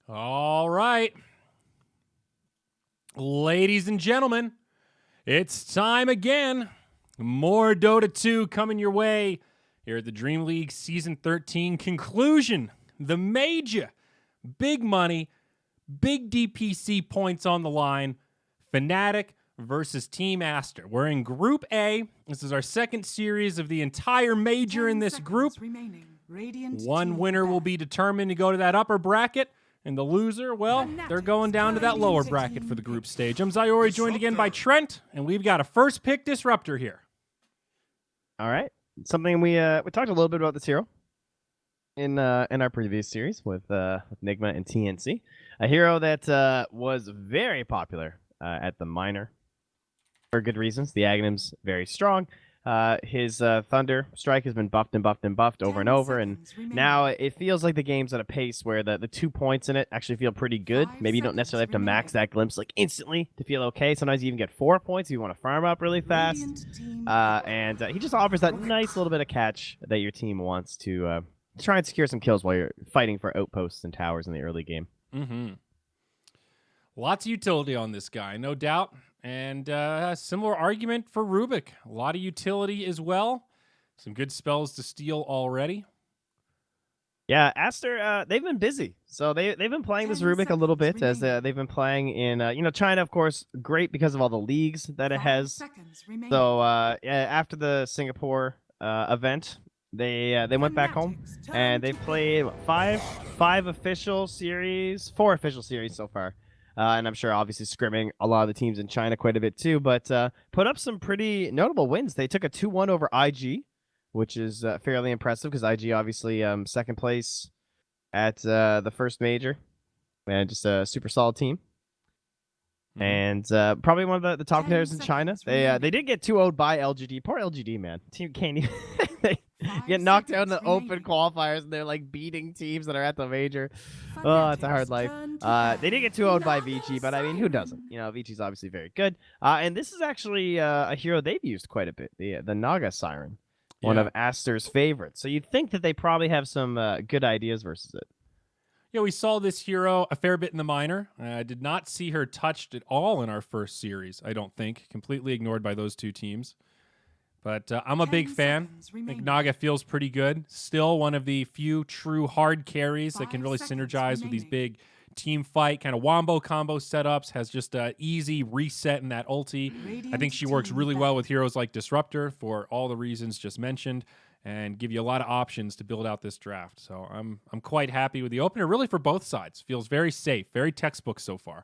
All right. Ladies and gentlemen, it's time again. More Dota 2 coming your way here at the Dream League Season 13 conclusion. The major, big money, big DPC points on the line. Fnatic versus Team Aster. We're in Group A. This is our second series of the entire major in this group. One winner will be determined to go to that upper bracket. And the loser, well, they're going down to that lower bracket for the group stage. I'm Zyori, joined again by Trent, and we've got a first pick disruptor here. All right, something we talked a little bit about this hero in our previous series with Nigma and TNC, a hero that was very popular at the minor for good reasons. The Agnum's very strong. His Thunder Strike has been buffed and buffed and buffed over and over, and now it feels like the game's at a pace where the 2 points in it actually feel pretty good. Maybe you don't necessarily have to max that glimpse like instantly to feel okay. Sometimes you even get 4 points if you want to farm up really fast. And he just offers that nice little bit of catch that your team wants to try and secure some kills while you're fighting for outposts and towers in the early game. Lots of utility on this guy, no doubt. And a similar argument for Rubik. A lot of utility as well. Some good spells to steal already. Yeah, Aster, they've been busy. So they've been playing this Rubik a little bit as they've been playing in, China, of course, great because of all the leagues that it has. So after the Singapore event, they went back home and they've played four official series so far. And I'm sure, obviously, scrimming a lot of the teams in China quite a bit too, but put up some pretty notable wins. They took a 2-1 over IG, which is fairly impressive because IG, obviously, second place at the first major, and just a super solid team. And probably one of the top players in China. They did get 2-0'd by LGD. Poor LGD, man. Team can't even they get knocked out in the open qualifiers, and they're like beating teams that are at the major. Oh, it's a hard life. They did get 2-0'd by Vici, but I mean, who doesn't? Vici's obviously very good. And this is actually a hero they've used quite a bit. The Naga Siren, one of Aster's favorites. So you'd think that they probably have some good ideas versus it. Yeah, we saw this hero a fair bit in the minor. I did not see her touched at all in our first series, I don't think. Completely ignored by those two teams. But I'm a big fan. I think Naga feels pretty good. Still one of the few true hard carries that can really synergize with these big team fight, kind of wombo combo setups. Has just an easy reset in that ulti. I think she works really well with heroes like Disruptor for all the reasons just mentioned, and give you a lot of options to build out this draft. So I'm quite happy with the opener, really for both sides. Feels very safe, very textbook so far.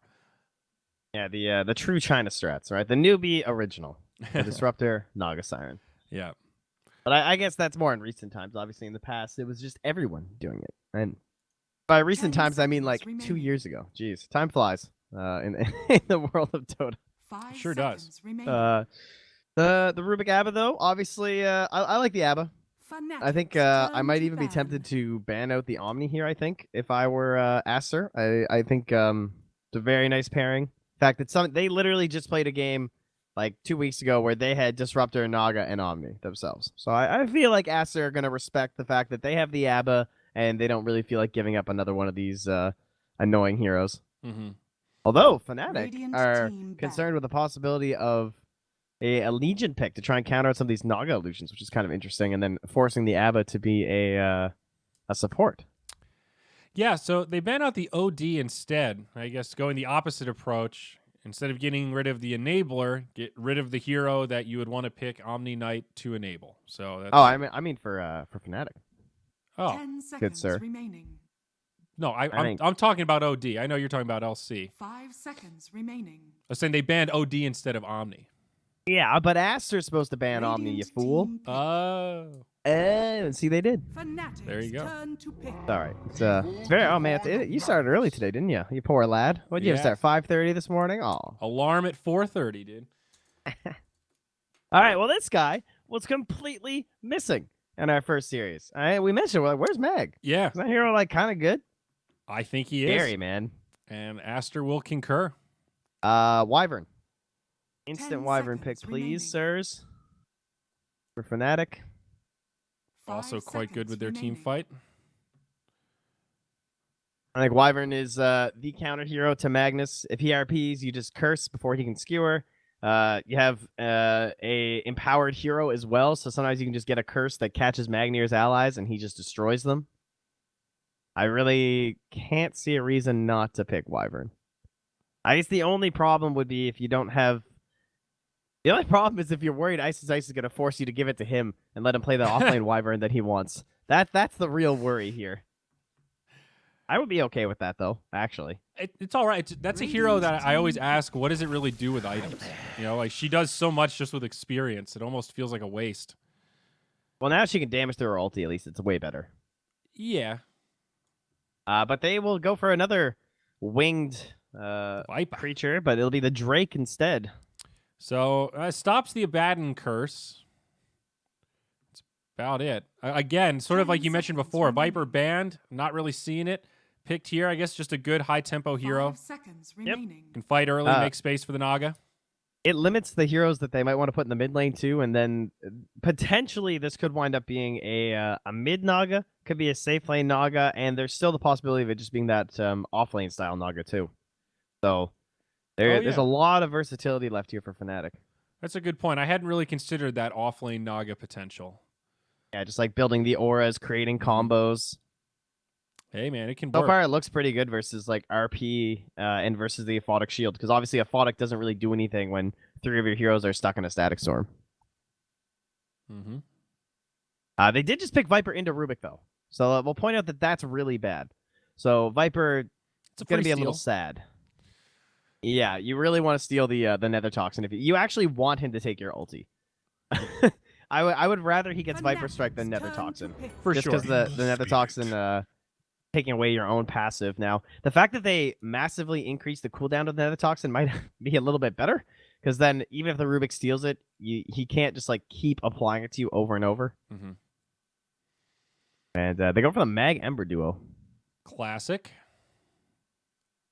Yeah, the true China strats, right? The newbie original. The Disruptor, Naga Siren. Yeah. But I guess that's more in recent times. Obviously, in the past, it was just everyone doing it. And by recent times, I mean like 2 years ago. Jeez, time flies in the world of Dota. Sure does. The Rubik Abba, though, obviously, I like the Abba. I think I might even be tempted to ban out the Omni here, I think, if I were Aster. I think it's a very nice pairing. In fact, they literally just played a game like 2 weeks ago where they had Disruptor, Naga, and Omni themselves. So I feel like Aster are going to respect the fact that they have the Abba, and they don't really feel like giving up another one of these annoying heroes. Although Fnatic are concerned with the possibility of a Legion pick to try and counter out some of these Naga illusions, which is kind of interesting, and then forcing the Abba to be a support. Yeah, so they ban out the OD instead. I guess going the opposite approach. Instead of getting rid of the enabler, get rid of the hero that you would want to pick Omni Knight to enable. So that's I mean for Fnatic. Oh, 10 seconds good sir. Remaining. No, I'm talking about OD. I know you're talking about LC. 5 seconds remaining. I was saying they banned OD instead of Omni. Yeah, but Aster's supposed to ban Omni, you fool. See, they did. There you go. All right. It's very. Oh man, you started early today, didn't you? You poor lad. What did you start 5:30 this morning? Oh. Alarm at 4:30, dude. All right. Well, this guy was completely missing in our first series. We mentioned, where's Meg? Yeah. Is that hero like kind of good? I think he is. Scary, man. And Aster will concur. Wyvern. Instant Wyvern pick, please, sirs. For Fnatic. also 5 quite good with their team seconds fight. I think Wyvern is the counter hero to Magnus. If he RPs, you just curse before he can skewer. You have a empowered hero as well, so sometimes you can just get a curse that catches Magnier's allies and he just destroys them. I really can't see a reason not to pick Wyvern. I guess the only problem would be if you don't have. The only problem is if you're worried Ice is going to force you to give it to him and let him play the offlane Wyvern that he wants. That's the real worry here. I would be okay with that, though, actually. It's all right. That's a hero that I always ask, what does it really do with items? You know, like she does so much just with experience. It almost feels like a waste. Well, now she can damage through her ulti, at least. It's way better. Yeah. But they will go for another winged Viper creature, but it'll be the Drake instead. So stops the Abaddon curse. That's about it. Again, sort of like you mentioned before, Viper banned. Not really seeing it. Picked here, I guess, just a good high tempo hero. 5 seconds remaining. Can fight early, make space for the Naga. It limits the heroes that they might want to put in the mid lane too, and then potentially this could wind up being a mid Naga, could be a safe lane Naga, and there's still the possibility of it just being that off lane style Naga too. So there's a lot of versatility left here for Fnatic. That's a good point. I hadn't really considered that off lane Naga potential. Yeah, just like building the auras, creating combos. Hey man, it can So work. far, it looks pretty good versus like RP and versus the Aphotic Shield, because obviously Aphotic doesn't really do anything when 3 of your heroes are stuck in a Static Storm. Mm-hmm. They did just pick Viper into Rubik though, so we'll point out that that's really bad. So Viper, it's going to be a little sad. Yeah, you really want to steal the Nether Toxin if you actually want him to take your ulti. I would rather he gets Viper Strike than Nether Toxin. For just sure. because the Nether Toxin taking away your own passive. Now, the fact that they massively increase the cooldown of the Nether Toxin might be a little bit better, because then even if the Rubik steals it, he can't just like keep applying it to you over and over. Mm-hmm. And they go for the Mag Ember duo. Classic.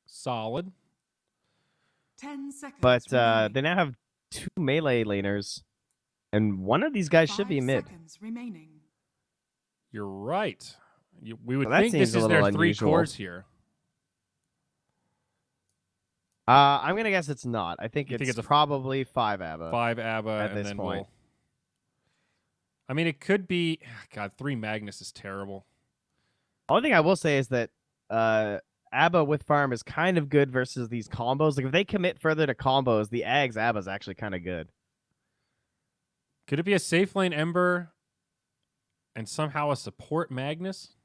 Solid. 10 seconds But remaining. they now have 2 melee laners, and one of these guys should be 5 mid. seconds remaining. You're right. We would Well, that think this seems a is little their 3 unusual. cores here. I'm gonna guess it's not. I think You think it's it's a probably 5 ABBA. 5 ABBA at and this then point. I mean, it could be. God, 3 Magnus is terrible. Only thing I will say is that ABBA with farm is kind of good versus these combos. Like if they commit further to combos, the Ags ABBA is actually kind of good. Could it be a safe lane Ember and somehow a support Magnus?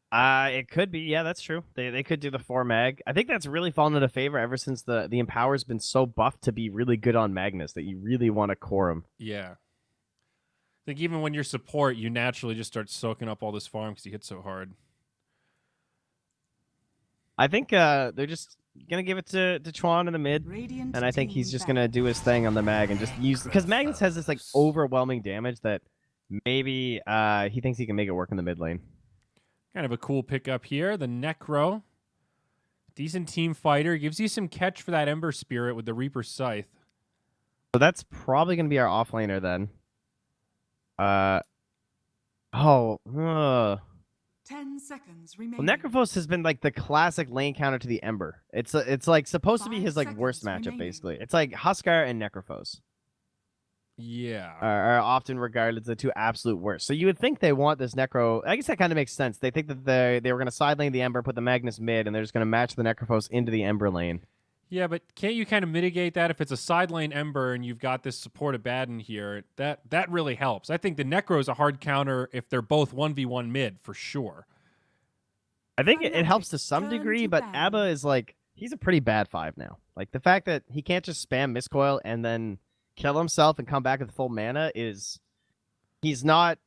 It could be. Yeah, that's true. They could do the 4 mag. I think that's really fallen into favor ever since the Empower's been so buffed to be really good on Magnus that you really want to core him. Yeah. I think even when you're support, you naturally just start soaking up all this farm because you hit so hard. I think they're just gonna give it to Chuan in the mid, Radiant and I think he's team just battle. gonna do his thing on the mag and just use, because Magnus has this like overwhelming damage that maybe he thinks he can make it work in the mid lane. Kind of a cool pickup here. The Necro. Decent team fighter. Gives you some catch for that Ember Spirit with the Reaper Scythe. So that's probably gonna be our offlaner then. 10 seconds Well, remaining. Necrophos has been like the classic lane counter to the Ember. It's like supposed to be 5 his like worst seconds matchup remaining. basically. It's like Huskar and Necrophos Yeah. are often regarded as the 2 absolute worst. So you would think they want this Necro. I guess that kind of makes sense. They think that they were going to side lane the Ember, put the Magnus mid, and they're just going to match the Necrophos into the Ember lane. Yeah, but can't you kind of mitigate that if it's a side lane Ember and you've got this support Abaddon here? That really helps. I think the Necro is a hard counter if they're both 1v1 mid for sure. I think it helps to Fnatic, some turn degree, to but battle. ABBA is like, he's a pretty bad 5 now. Like the fact that he can't just spam Miscoil and then kill himself and come back with full mana is, he's not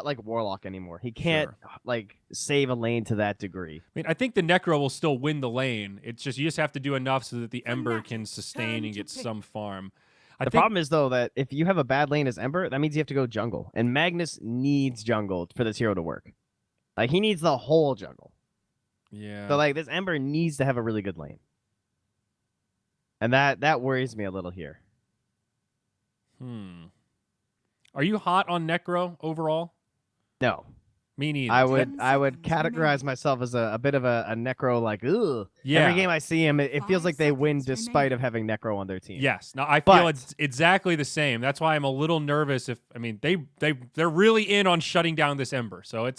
like Warlock anymore. He can't like save a lane to that degree. I mean, I think the Necro will still win the lane. It's just you just have to do enough so that the Ember Fnatic, can sustain turn and to get pick. some farm. The problem is though that if you have a bad lane as Ember, that means you have to go jungle, and Magnus needs jungle for this hero to work. Like he needs the whole jungle. Yeah. So like this Ember needs to have a really good lane. And that worries me a little here. Are you hot on Necro overall? No. Me neither. I 10 would seconds categorize remaining. myself as a bit of a necro, like, ugh. Yeah. Every game I see him, it feels 5 like they win seconds despite of remaining. having necro on their team. Yes. No, I feel But- it's exactly the same. That's why I'm a little nervous. They're really in on shutting down this Ember. So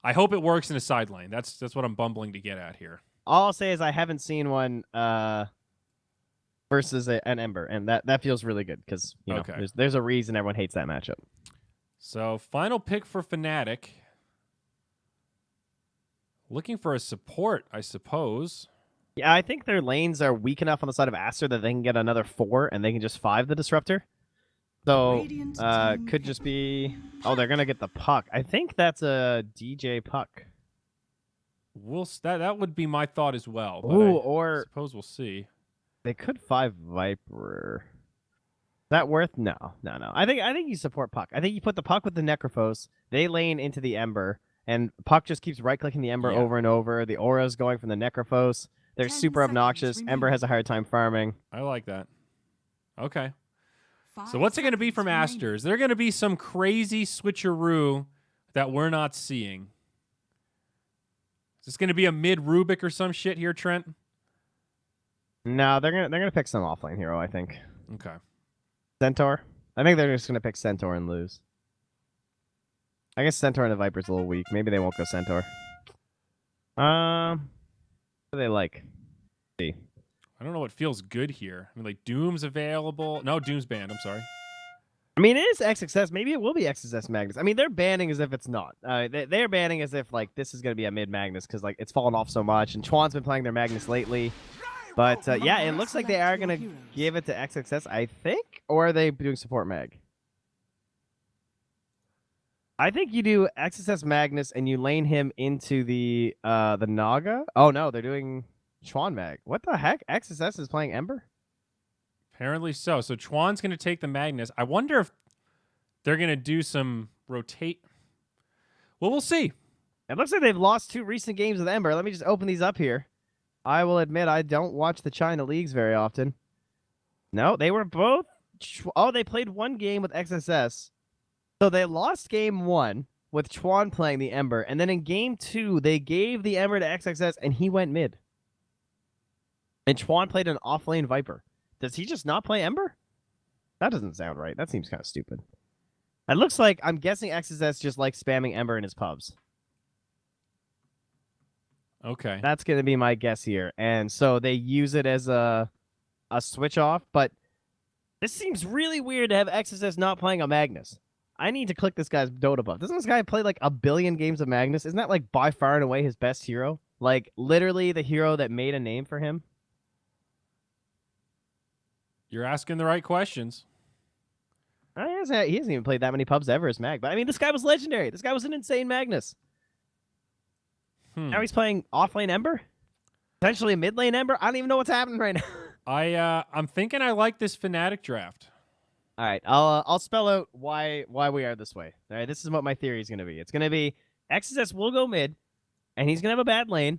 I hope it works in a side lane. That's what I'm bumbling to get at here. All I'll say is I haven't seen one versus an Ember, and that feels really good because Okay. there's a reason everyone hates that matchup. So final pick for Fnatic. Looking for a support, I suppose. Yeah, I think their lanes are weak enough on the side of Aster that they can get another 4 and they can just 5 the Disruptor. So Radiant team could just be. Oh, they're gonna get the Puck. I think that's a DJ Puck. That would be my thought as well. But Ooh, I or suppose we'll see. they could 5 Viper. Is that worth? No. I think you support Puck. I think you put the Puck with the Necrophos. They lane into the Ember, and Puck just keeps right-clicking the Ember Yeah. over and over. The aura's going from the Necrophos. They're 10 super seconds obnoxious. Ember remaining. has a hard time farming. I like that. Okay. 5 So what's it going to be seconds from remaining. Aster? Is there going to be some crazy switcheroo that we're not seeing? Is this going to be a mid Rubik or some shit here, Trent? No, they're gonna pick some offlane hero. I think Okay. Centaur. I think they're just gonna pick Centaur and lose. I guess Centaur and the Viper's a little weak. Maybe they won't go Centaur. What do they like? See. I don't know what feels good here. I mean, like Doom's available. No, Doom's banned. I'm sorry. I mean, it is XXS. Maybe it will be XXS Magnus. I mean, they're banning as if it's not. They're banning as if like this is gonna be a mid Magnus because like it's fallen off so much. And Chuan's been playing their Magnus lately. But yeah, it looks like they are gonna give it to XXS, I think, or are they doing support Mag? I think you do XSS Magnus and you lane him into the Naga. Oh no, they're doing Chuan Mag. What the heck? XSS is playing Ember? Apparently so. So Chuan's going to take the Magnus. I wonder if they're going to do some rotate. Well, we'll see. It looks like they've lost 2 recent games with Ember. Let me just open these up here. I will admit I don't watch the China leagues very often. No, they were both. Oh, they played 1 game with XSS. So they lost game 1 with Chuan playing the Ember, and then in game 2 they gave the Ember to XXS and he went mid. And Chuan played an offlane Viper. Does he just not play Ember? That doesn't sound right. That seems kind of stupid. It looks like I'm guessing XSS just like spamming Ember in his pubs. Okay. That's going to be my guess here. And so they use it as a switch off, but this seems really weird to have XSS not playing a Magnus. I need to click this guy's Dota buff. Doesn't this guy play like 1 billion games of Magnus? Isn't that like by far and away his best hero? Like literally the hero that made a name for him? You're asking the right questions. He hasn't even played that many pubs ever as Mag. But I mean, this guy was legendary. This guy was an insane Magnus. Now he's playing offlane Ember? Potentially a mid lane Ember? I don't even know what's happening right now. I'm thinking I like this Fnatic draft. All right, I'll spell out why we are this way. All right, this is what my theory is going to be. It's going to be XSS will go mid, and he's going to have a bad lane,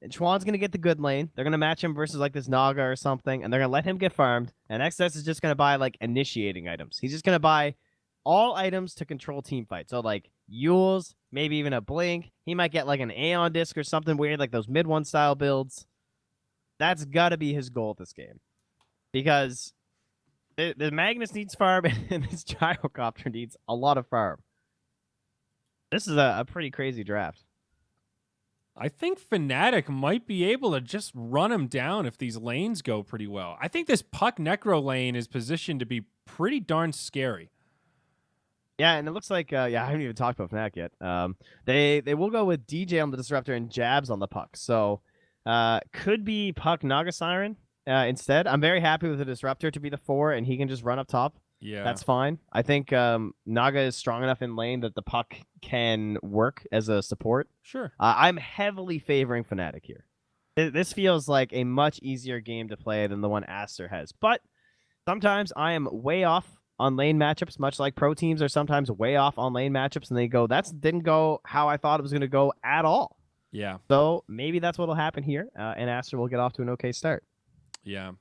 and Chuan's going to get the good lane. They're going to match him versus like this Naga or something, and they're going to let him get farmed, and XSS is just going to buy like initiating items. He's just going to buy all items to control team fight. So like Yules, maybe even a Blink. He might get like an Aeon disc or something weird, like those mid 1 style builds. That's got to be his goal this game. Because the Magnus needs farm, and this Gyrocopter needs a lot of farm. This is a pretty crazy draft. I think Fnatic might be able to just run him down if these lanes go pretty well. I think this Puck Necro lane is positioned to be pretty darn scary. Yeah, and it looks like I haven't even talked about Fnatic yet. They will go with DJ on the Disruptor and Jabs on the Puck. So could be Puck Naga Siren instead. I'm very happy with the Disruptor to be the 4, and he can just run up top. Yeah. That's fine. I think Naga is strong enough in lane that the Puck can work as a support. Sure. I'm heavily favoring Fnatic here. This feels like a much easier game to play than the one Aster has. But sometimes I am way off on lane matchups, much like pro teams are sometimes way off on lane matchups, and they go, that didn't go how I thought it was going to go at all. Yeah. So maybe that's what will happen here, and Aster will get off to an okay start. Yeah.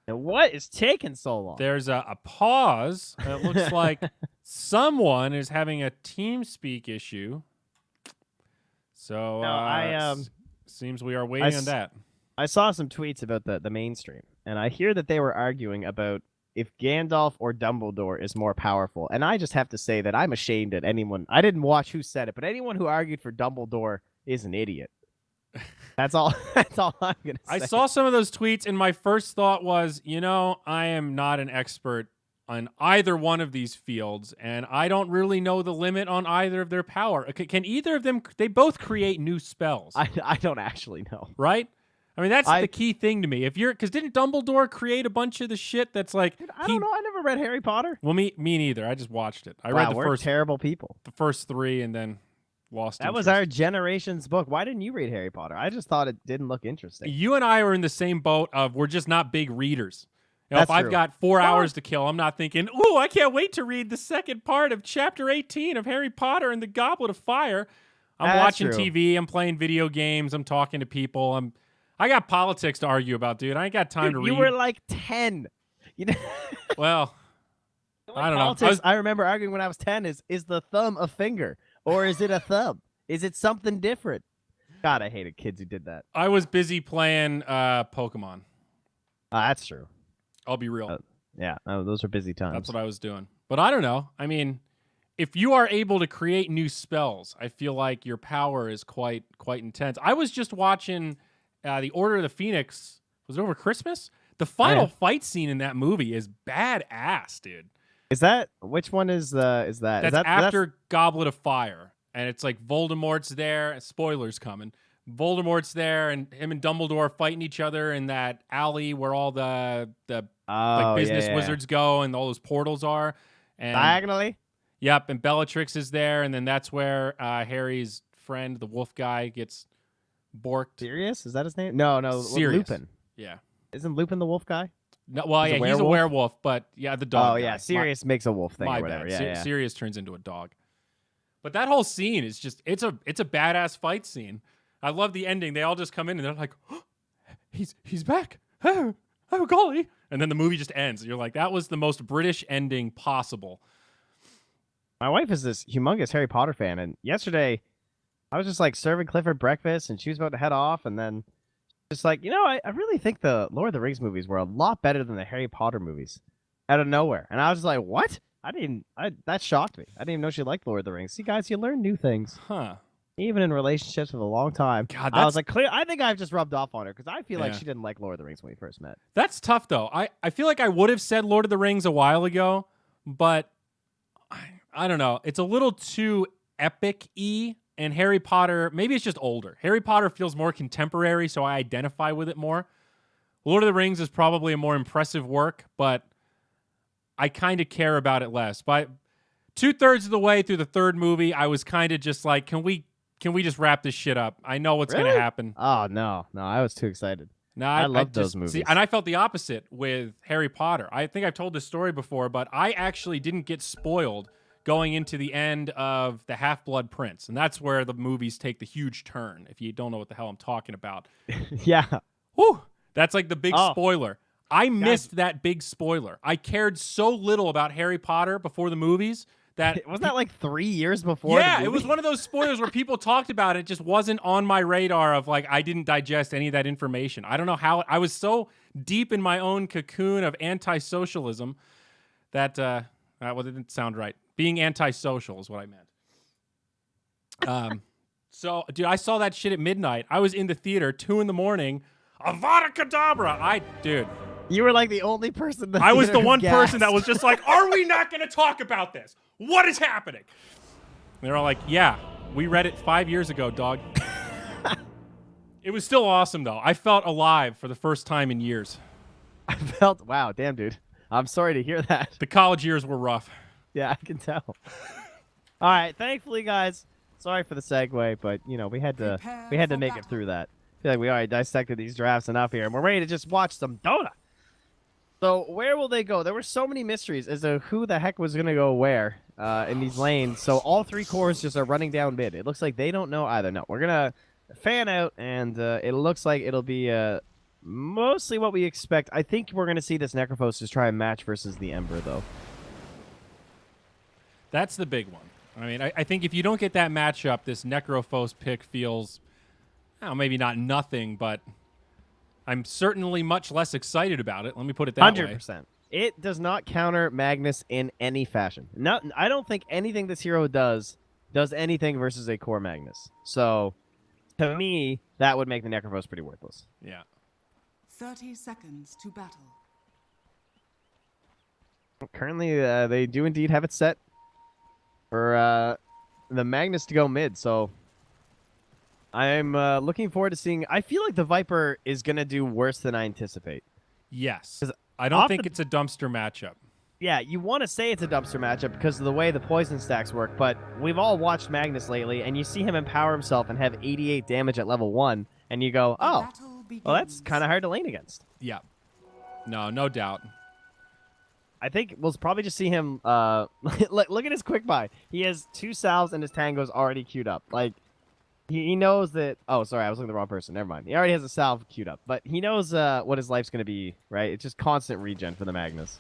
And what is taking so long? There's a pause. It looks like someone is having a TeamSpeak issue. So No, seems we are waiting on that. I saw some tweets about the mainstream, and I hear that they were arguing about if Gandalf or Dumbledore is more powerful. And I just have to say that I'm ashamed at anyone. I didn't watch who said it, but anyone who argued for Dumbledore is an idiot. That's all. That's all I'm gonna say. I saw some of those tweets, and my first thought was, I am not an expert on either one of these fields, and I don't really know the limit on either of their power. Can either of them? They both create new spells. I don't actually know. Right? I mean, that's the key thing to me. Because didn't Dumbledore create a bunch of the shit that's like? Dude, I don't know. I never read Harry Potter. Well, me neither. I just watched it. I Wow, read we're terrible people. the first 3, and then lost. That was our generation's book. Why didn't you read Harry Potter? I just thought it didn't look interesting. You and I are in the same boat of we're just not big readers. If I've got 4 hours to kill, I'm not thinking, ooh, I can't wait to read the second part of Chapter 18 of Harry Potter and the Goblet of Fire. I'm watching TV. I'm playing video games. I'm talking to people. I got politics to argue about, dude. I ain't got time to read. You were like 10. Well, I don't know. I remember arguing when I was 10 is the thumb a finger or is it a thumb? Is it something different? God, I hated kids who did that. I was busy playing Pokemon. That's true. I'll be real. Yeah, those are busy times. That's what I was doing. But I don't know. I mean, if you are able to create new spells, I feel like your power is quite intense. I was just watching the Order of the Phoenix. Was it over Christmas? The final fight scene in that movie is badass, dude. Is that which one is that? That's after Goblet of Fire, and it's like Voldemort's there. Spoilers coming. Voldemort's there, and him and Dumbledore fighting each other in that alley where all the business wizards go, and all those portals are. And, diagonally. Yep, and Bellatrix is there, and then that's where Harry's friend, the wolf guy, gets borked. Sirius? Is that his name? No, Sirius. Lupin. Yeah. Isn't Lupin the wolf guy? No, well, he's a werewolf, but the dog. Oh, yeah, Sirius makes a wolf thing or whatever. Bad. Yeah, Sirius turns into a dog. But that whole scene is just, it's a badass fight scene. I love the ending. They all just come in and they're like, oh, he's back. Oh, golly. And then the movie just ends. You're like, that was the most British ending possible. My wife is this humongous Harry Potter fan, and yesterday I was just like serving Clifford breakfast, and she was about to head off, and then just like, I really think the Lord of the Rings movies were a lot better than the Harry Potter movies out of nowhere. And I was just like, what? That shocked me. I didn't even know she liked Lord of the Rings. See, guys, you learn new things. Huh. Even in relationships for a long time. God, I was like, I think I've just rubbed off on her because I feel like she didn't like Lord of the Rings when we first met. That's tough, though. I feel like I would have said Lord of the Rings a while ago, but I don't know. It's a little too epic-y, and Harry Potter, maybe it's just older. Harry Potter feels more contemporary, so I identify with it more. Lord of the Rings is probably a more impressive work, but I kind of care about it less. But 2/3 of the way through the third movie, I was kind of just like, can we just wrap this shit up? I know what's going to happen. Oh, no, I was too excited. No, I love those movies. See, and I felt the opposite with Harry Potter. I think I've told this story before, but I actually didn't get spoiled going into the end of The Half-Blood Prince. And that's where the movies take the huge turn, if you don't know what the hell I'm talking about. Yeah. Whew, that's like the big spoiler. I missed that big spoiler. I cared so little about Harry Potter before the movies that... Wasn't that like 3 years before the movie? It was one of those spoilers where people talked about it. It just wasn't on my radar of like, I didn't digest any of that information. I don't know how... I was so deep in my own cocoon of anti-socialism that... well, it didn't sound right. Being antisocial is what I meant. So, dude, I saw that shit at midnight. I was in the theater, 2 a.m. Avada Kedavra! Dude. You were like the only person I was the one person that was just like, are we not going to talk about this? What is happening? And they're all like, yeah, we read it 5 years ago, dog. It was still awesome, though. I felt alive for the first time in years. Wow, damn, dude. I'm sorry to hear that. The college years were rough. Yeah, I can tell. All right, thankfully, guys. Sorry for the segue, but we had to make it through that. I feel like we already dissected these drafts enough here, and we're ready to just watch some Dota. So where will they go? There were so many mysteries as to who the heck was going to go where in these lanes. So all 3 cores just are running down mid. It looks like they don't know either. No, we're going to fan out, and it looks like it'll be mostly what we expect. I think we're going to see this Necrophos just try and match versus the Ember, though. That's the big one. I mean, I think if you don't get that matchup, this Necrophos pick feels, maybe not nothing, but I'm certainly much less excited about it. Let me put it that 100%. way. It does not counter Magnus in any fashion. I don't think anything this hero does anything versus a core Magnus. So, to me, that would make the Necrophos pretty worthless. Yeah. 30 seconds to battle. Currently, they do indeed have it set for the Magnus to go mid, so I'm looking forward to seeing. I feel like the Viper is going to do worse than I anticipate. Yes. I don't think often- it's a dumpster matchup. Yeah, you want to say it's a dumpster matchup because of the way the poison stacks work, but we've all watched Magnus lately, and you see him empower himself and have 88 damage at level 1, and you go, oh, Battle begins. well, that's kind of hard to lane against. Yeah. No doubt. I think we'll probably just see him. Look at his quick buy. He has 2 salves and his tango's already queued up. Like, he knows that. Oh, sorry, I was looking at the wrong person. Never mind. He already has a salve queued up, but he knows what his life's gonna be. Right? It's just constant regen for the Magnus.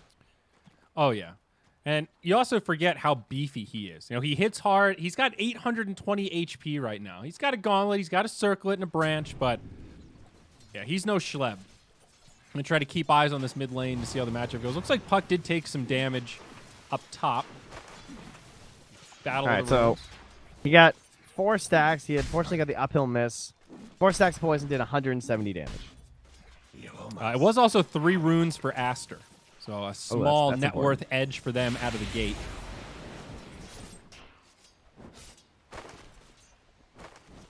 Oh, yeah. And you also forget how beefy he is. He hits hard. He's got 820 HP right now. He's got a gauntlet. He's got a circlet and a branch, but yeah, he's no schleb. I'm going to try to keep eyes on this mid lane to see how the matchup goes. Looks like Puck did take some damage up top. Battle All of right, the so Rose. he got 4 stacks. He unfortunately got the uphill miss. 4 stacks of poison did 170 damage. It was also 3 runes for Aster. So a small that's net important. worth edge for them out of the gate.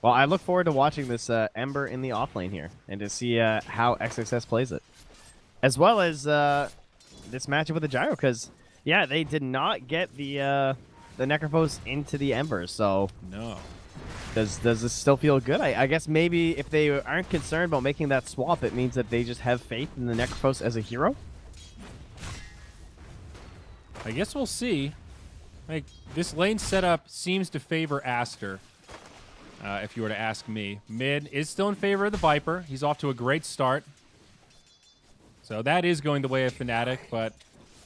Well, I look forward to watching this Ember in the off lane here and to see how XXS plays it. As well as this matchup with the Gyro, because, yeah, they did not get the Necrophos into the Ember, so No. does this still feel good? I guess maybe if they aren't concerned about making that swap, it means that they just have faith in the Necrophos as a hero? I guess we'll see. Like, this lane setup seems to favor Aster, if you were to ask me. Mid is still in favor of the Viper. He's off to a great start. So that is going the way of Fnatic, but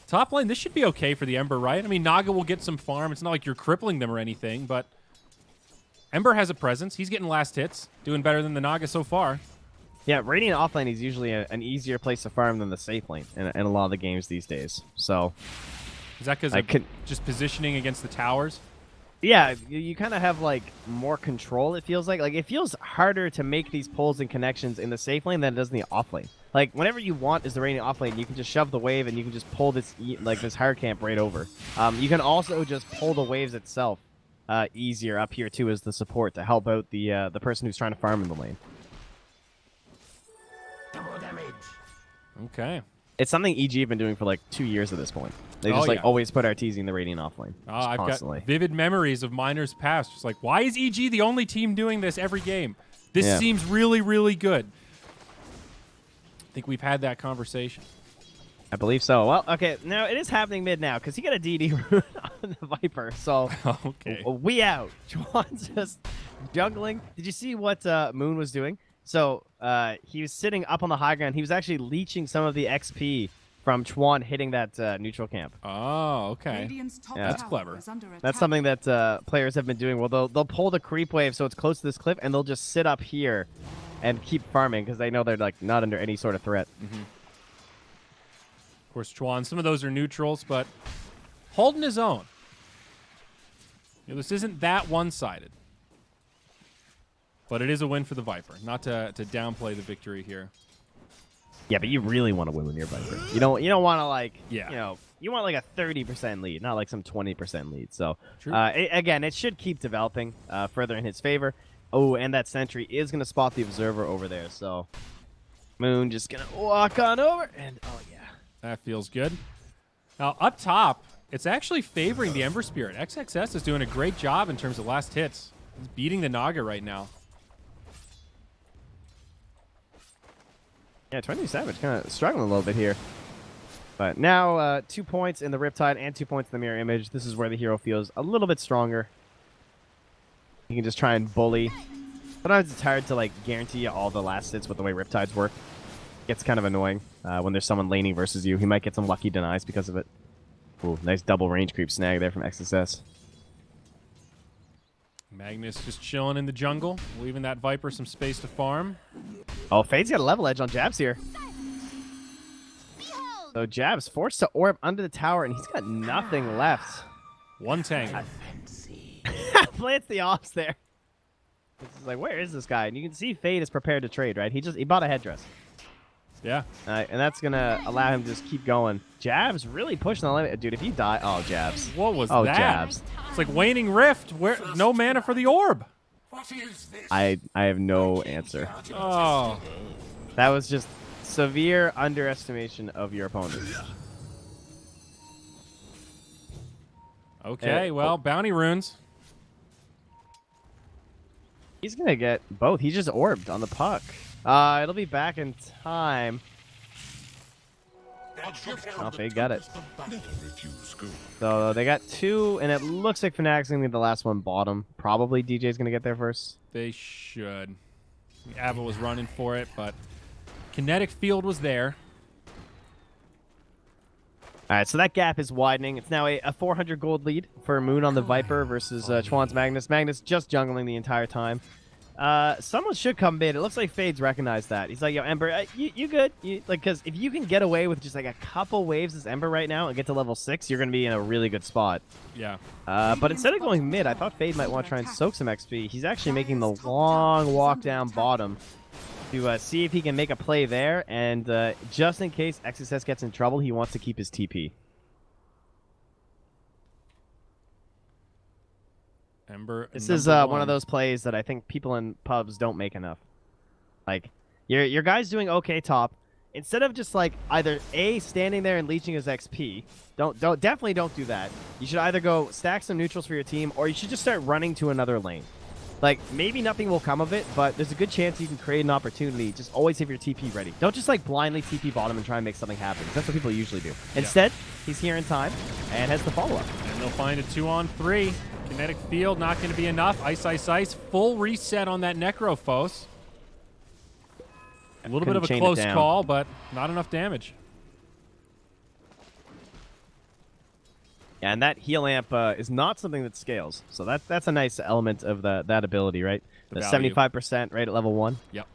top lane, this should be okay for the Ember, right? I mean, Naga will get some farm. It's not like you're crippling them or anything, but Ember has a presence. He's getting last hits, doing better than the Naga so far. Yeah, Radiant offlane is usually an easier place to farm than the safe lane in a lot of the games these days. So, Is that because of just positioning against the towers? yeah, you kind of have like more control. It feels like it feels harder to make these pulls and connections in the safe lane than it does in the off lane. Like whenever you want is the Radiant off lane, you can just shove the wave and you can just pull this this hard camp right over. You can also just pull the waves itself easier up here too as the support to help out the person who's trying to farm in the lane. Okay. It's something EG have been doing for like 2 years at this point. They Oh, just yeah. always put Arteezy in the Radiant offlane. I've constantly. got vivid memories of Miners past. Just like, why is EG the only team doing this every game? This Yeah. seems really, really good. I think we've had that conversation. I believe so. Well, okay, now it is happening mid now because he got a DD rune on the Viper. So Okay. we out. Juan's just juggling. Did you see what Moon was doing? So he was sitting up on the high ground. He was actually leeching some of the XP from Chuan hitting that neutral camp. Oh, okay. Radiant's top Yeah. That's tower clever. is under attack. That's something that players have been doing. Well, they'll pull the creep wave so it's close to this cliff, and they'll just sit up here and keep farming because they know they're like not under any sort of threat. Of course, Chuan, some of those are neutrals, but holding his own. This isn't that one-sided. But it is a win for the Viper. Not to downplay the victory here. Yeah, but you really want to win when you're Viper. You don't want to like Yeah. you want like a 30% lead, not like some 20% lead. So True. again, it should keep developing further in his favor. Oh, and that sentry is gonna spot the observer over there. So Moon just gonna walk on over, and oh yeah, That feels good. Now, up top, it's actually favoring the Ember Spirit. XXS is doing a great job in terms of last hits. He's beating the Naga right now. yeah, 20 Savage kind of struggling a little bit here. But now 2 points in the Riptide and 2 points in the Mirror Image. This is where the hero feels a little bit stronger. You can just try and bully. Sometimes it's hard to like guarantee all the last hits with the way Riptides work. It's kind of annoying when there's someone laning versus you. He might get some lucky denies because of it. Ooh, nice double range creep snag there from XSS. Magnus just chilling in the jungle, leaving that Viper some space to farm. Oh, Fade's got a level edge on Jabs here. So Jabs forced to orb under the tower, and he's got nothing left. One tank. Plants the ops there. It's like, where is this guy? And you can see Fade is prepared to trade, right? He bought a headdress. Yeah. And that's going to allow him to just keep going. Jabs really pushing the limit. Dude, if you die... Oh, Jabs. What was oh, that? Jabs. It's like Waning Rift. Where no mana for the orb. I have no answer. Oh. That was just severe underestimation of your opponent. Okay, well, bounty runes. He's going to get both. He just orbed on the puck. It'll be back in time. Oh, Fade got it. So they got 2, and it looks like Fnatic's going to get the last one bottom. Probably DJ's going to get there first. They should. Abba was running for it, but kinetic field was there. All right, so that gap is widening. It's now a 400 gold lead for Moon on the Viper versus Chuan's Magnus. Magnus just jungling the entire time. Someone should come mid. It looks like Fade's recognized that. He's like, yo, Ember, you good? Because if you can get away with just like a couple waves as Ember right now and get to level 6, you're going to be in a really good spot. Yeah. But instead of going mid, I thought Fade might want to try and soak some XP. He's actually making the long walk down bottom to see if he can make a play there. And just in case XSS gets in trouble, he wants to keep his TP. Ember. This is one of those plays that I think people in pubs don't make enough. Like, your guy's doing okay top. Instead of just like either A, standing there and leeching his XP, definitely don't do that. You should either go stack some neutrals for your team, or you should just start running to another lane. Like, maybe nothing will come of it, but there's a good chance you can create an opportunity. Just always have your TP ready. Don't just like blindly TP bottom and try and make something happen. That's what people usually do. Instead, he's here in time and has the follow-up. And they'll find a 2-on-3. Kinetic field not going to be enough. Ice, ice, ice. Full reset on that Necrophos. A little bit of a close call, but not enough damage. Yeah, and that heal amp is not something that scales. So that's a nice element of that ability, right? The 75% right at level 1. Yep.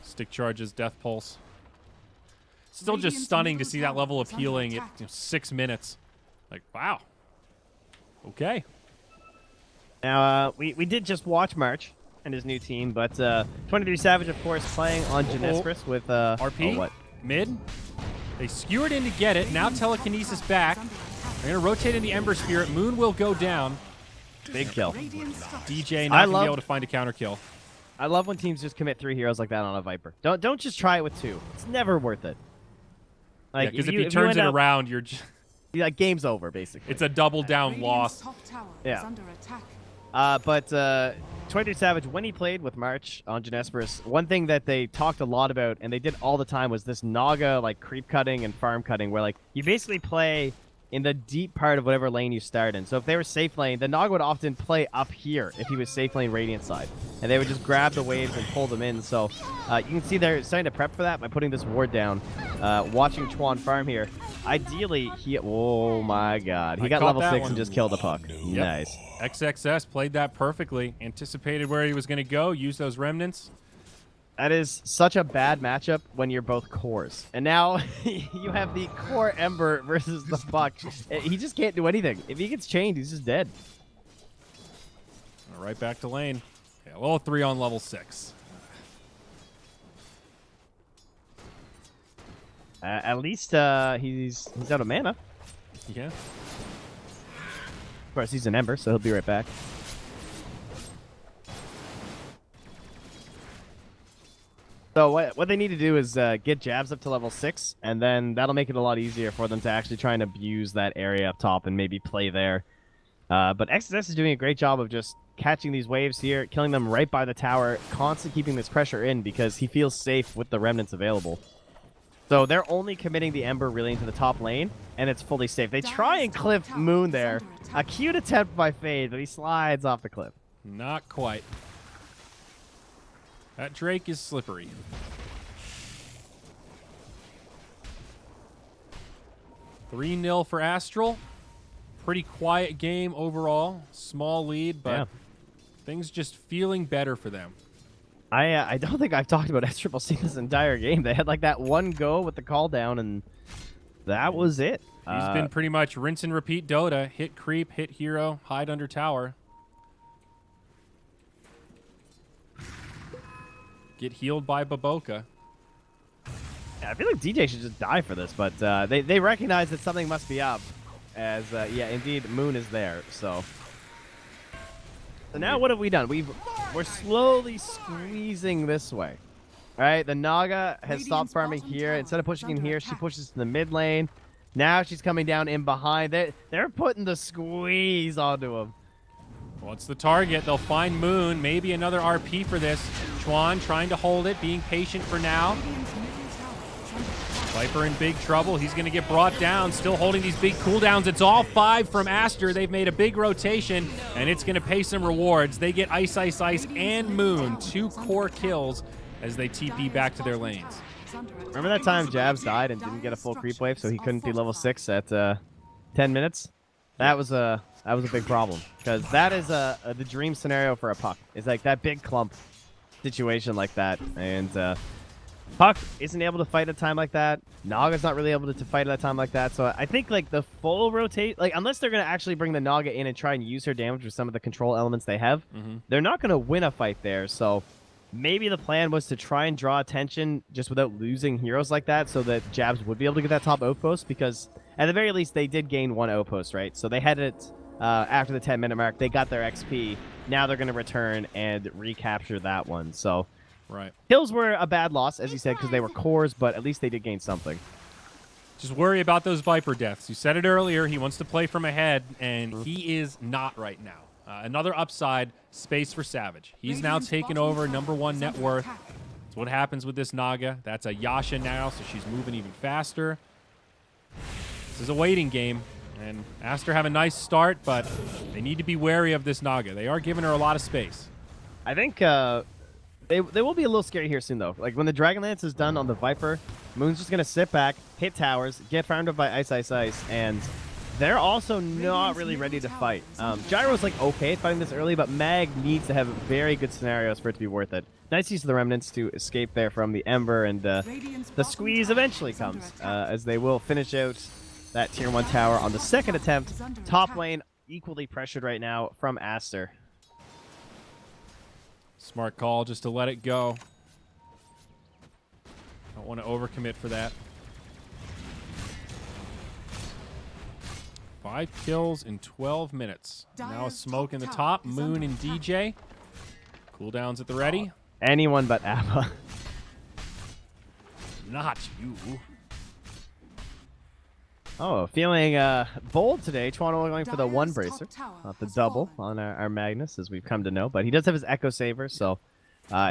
Stick charges, death pulse. Still just stunning to see that level of healing at 6 minutes. Like, wow. Okay. Now, we did just watch March and his new team, but 23 Savage, of course, playing on Genespris with... RP? Oh, what? Mid. They skewered in to get it. Now telekinesis back. They're going to rotate in the Ember Spirit. Moon will go down. Big kill. DJ not going to be able to find a counter kill. I love when teams just commit 3 heroes like that on a Viper. Don't just try it with 2. It's never worth it. Like, because if he turns it around, you're just... Like, game's over, basically. It's a double down loss. Yeah. But 23 Savage, when he played with March on Genespris, one thing that they talked a lot about, and they did all the time, was this Naga, like, creep cutting and farm cutting, where, like, you basically play in the deep part of whatever lane you start in. So if they were safe lane, the Naga would often play up here if he was safe lane Radiant side. And they would just grab the waves and pull them in. So you can see they're starting to prep for that by putting this ward down. Watching Chuan farm here. Ideally, he... Oh, my God. He got level 6 and just killed a puck. Yep. Nice. XXS played that perfectly. Anticipated where he was going to go. Used those remnants. That is such a bad matchup when you're both cores. And now you have the core Ember versus the Buck. He just can't do anything. If he gets chained, he's just dead. Right back to lane. Yeah, level 3 on level 6. At least he's out of mana. Yeah. Of course, he's an Ember, so he'll be right back. So what they need to do is get Jabs up to level 6, and then that'll make it a lot easier for them to actually try and abuse that area up top and maybe play there. But XSS is doing a great job of just catching these waves here, killing them right by the tower, constantly keeping this pressure in because he feels safe with the remnants available. So they're only committing the Ember really into the top lane, and it's fully safe. They try and clip Moon there. A cute attempt by Fade, but he slides off the cliff. Not quite. That Drake is slippery. 3-0 for Astral. Pretty quiet game overall. Small lead, but things just feeling better for them. I don't think I've talked about SCCC this entire game. They had like that one go with the call down, and that was it. He's been pretty much rinse and repeat Dota. Hit creep, hit hero, hide under tower. Get healed by Baboka. I feel like DJ should just die for this, but they recognize that something must be up. As, yeah, indeed, Moon is there, so now what have we done? We're slowly squeezing this way. All right, the Naga has stopped farming here. Instead of pushing in here, she pushes to the mid lane. Now she's coming down in behind. They're putting the squeeze onto him. What's the target? They'll find Moon. Maybe another RP for this. Chuan trying to hold it, being patient for now. Viper in big trouble. He's going to get brought down. Still holding these big cooldowns. It's all 5 from Aster. They've made a big rotation, and it's going to pay some rewards. They get Ice, Ice, Ice, and Moon. 2 core kills as they TP back to their lanes. Remember that time Jabs died and didn't get a full creep wave, so he couldn't be level 6 at 10 minutes? That was a big problem, because that is the dream scenario for a Puck. It's like that big clump situation like that, and Puck isn't able to fight at a time like that. Naga's not really able to fight at a time like that. So I think like the full rotate, like unless they're going to actually bring the Naga in and try and use her damage with some of the control elements they have, they're not going to win a fight there. So maybe the plan was to try and draw attention just without losing heroes like that, so that Jabs would be able to get that top outpost, because at the very least they did gain 1 outpost, right? So they had it after the 10-minute mark. They got their XP. Now they're going to return and recapture that one. So right. Kills were a bad loss, as you said, because they were cores, but at least they did gain something. Just worry about those Viper deaths. You said it earlier. He wants to play from ahead, and he is not right now. Another upside, space for Savage. He's now taken over #1 net worth. That's what happens with this Naga. That's a Yasha now, so she's moving even faster. This is a waiting game, and Aster have a nice start, but they need to be wary of this Naga. They are giving her a lot of space. I think they will be a little scary here soon, though. Like, when the Dragonlance is done on the Viper, Moon's just going to sit back, hit towers, get farmed up by Ice, Ice, Ice, and they're also not really ready to fight. Gyro's, like, okay at fighting this early, but Mag needs to have very good scenarios for it to be worth it. Nice use of the Remnants to escape there from the Ember, and the squeeze eventually comes, as they will finish out that Tier 1 tower on the second attempt. Top lane equally pressured right now from Aster. Smart call just to let it go. Don't want to overcommit for that. 5 kills in 12 minutes. Now a smoke in the top. Moon and DJ. Cooldowns at the ready. Anyone but Abba. Not you. Oh, feeling bold today. Chuano going for the 1 bracer, not the double on our Magnus, as we've come to know. But he does have his Echo Saver, so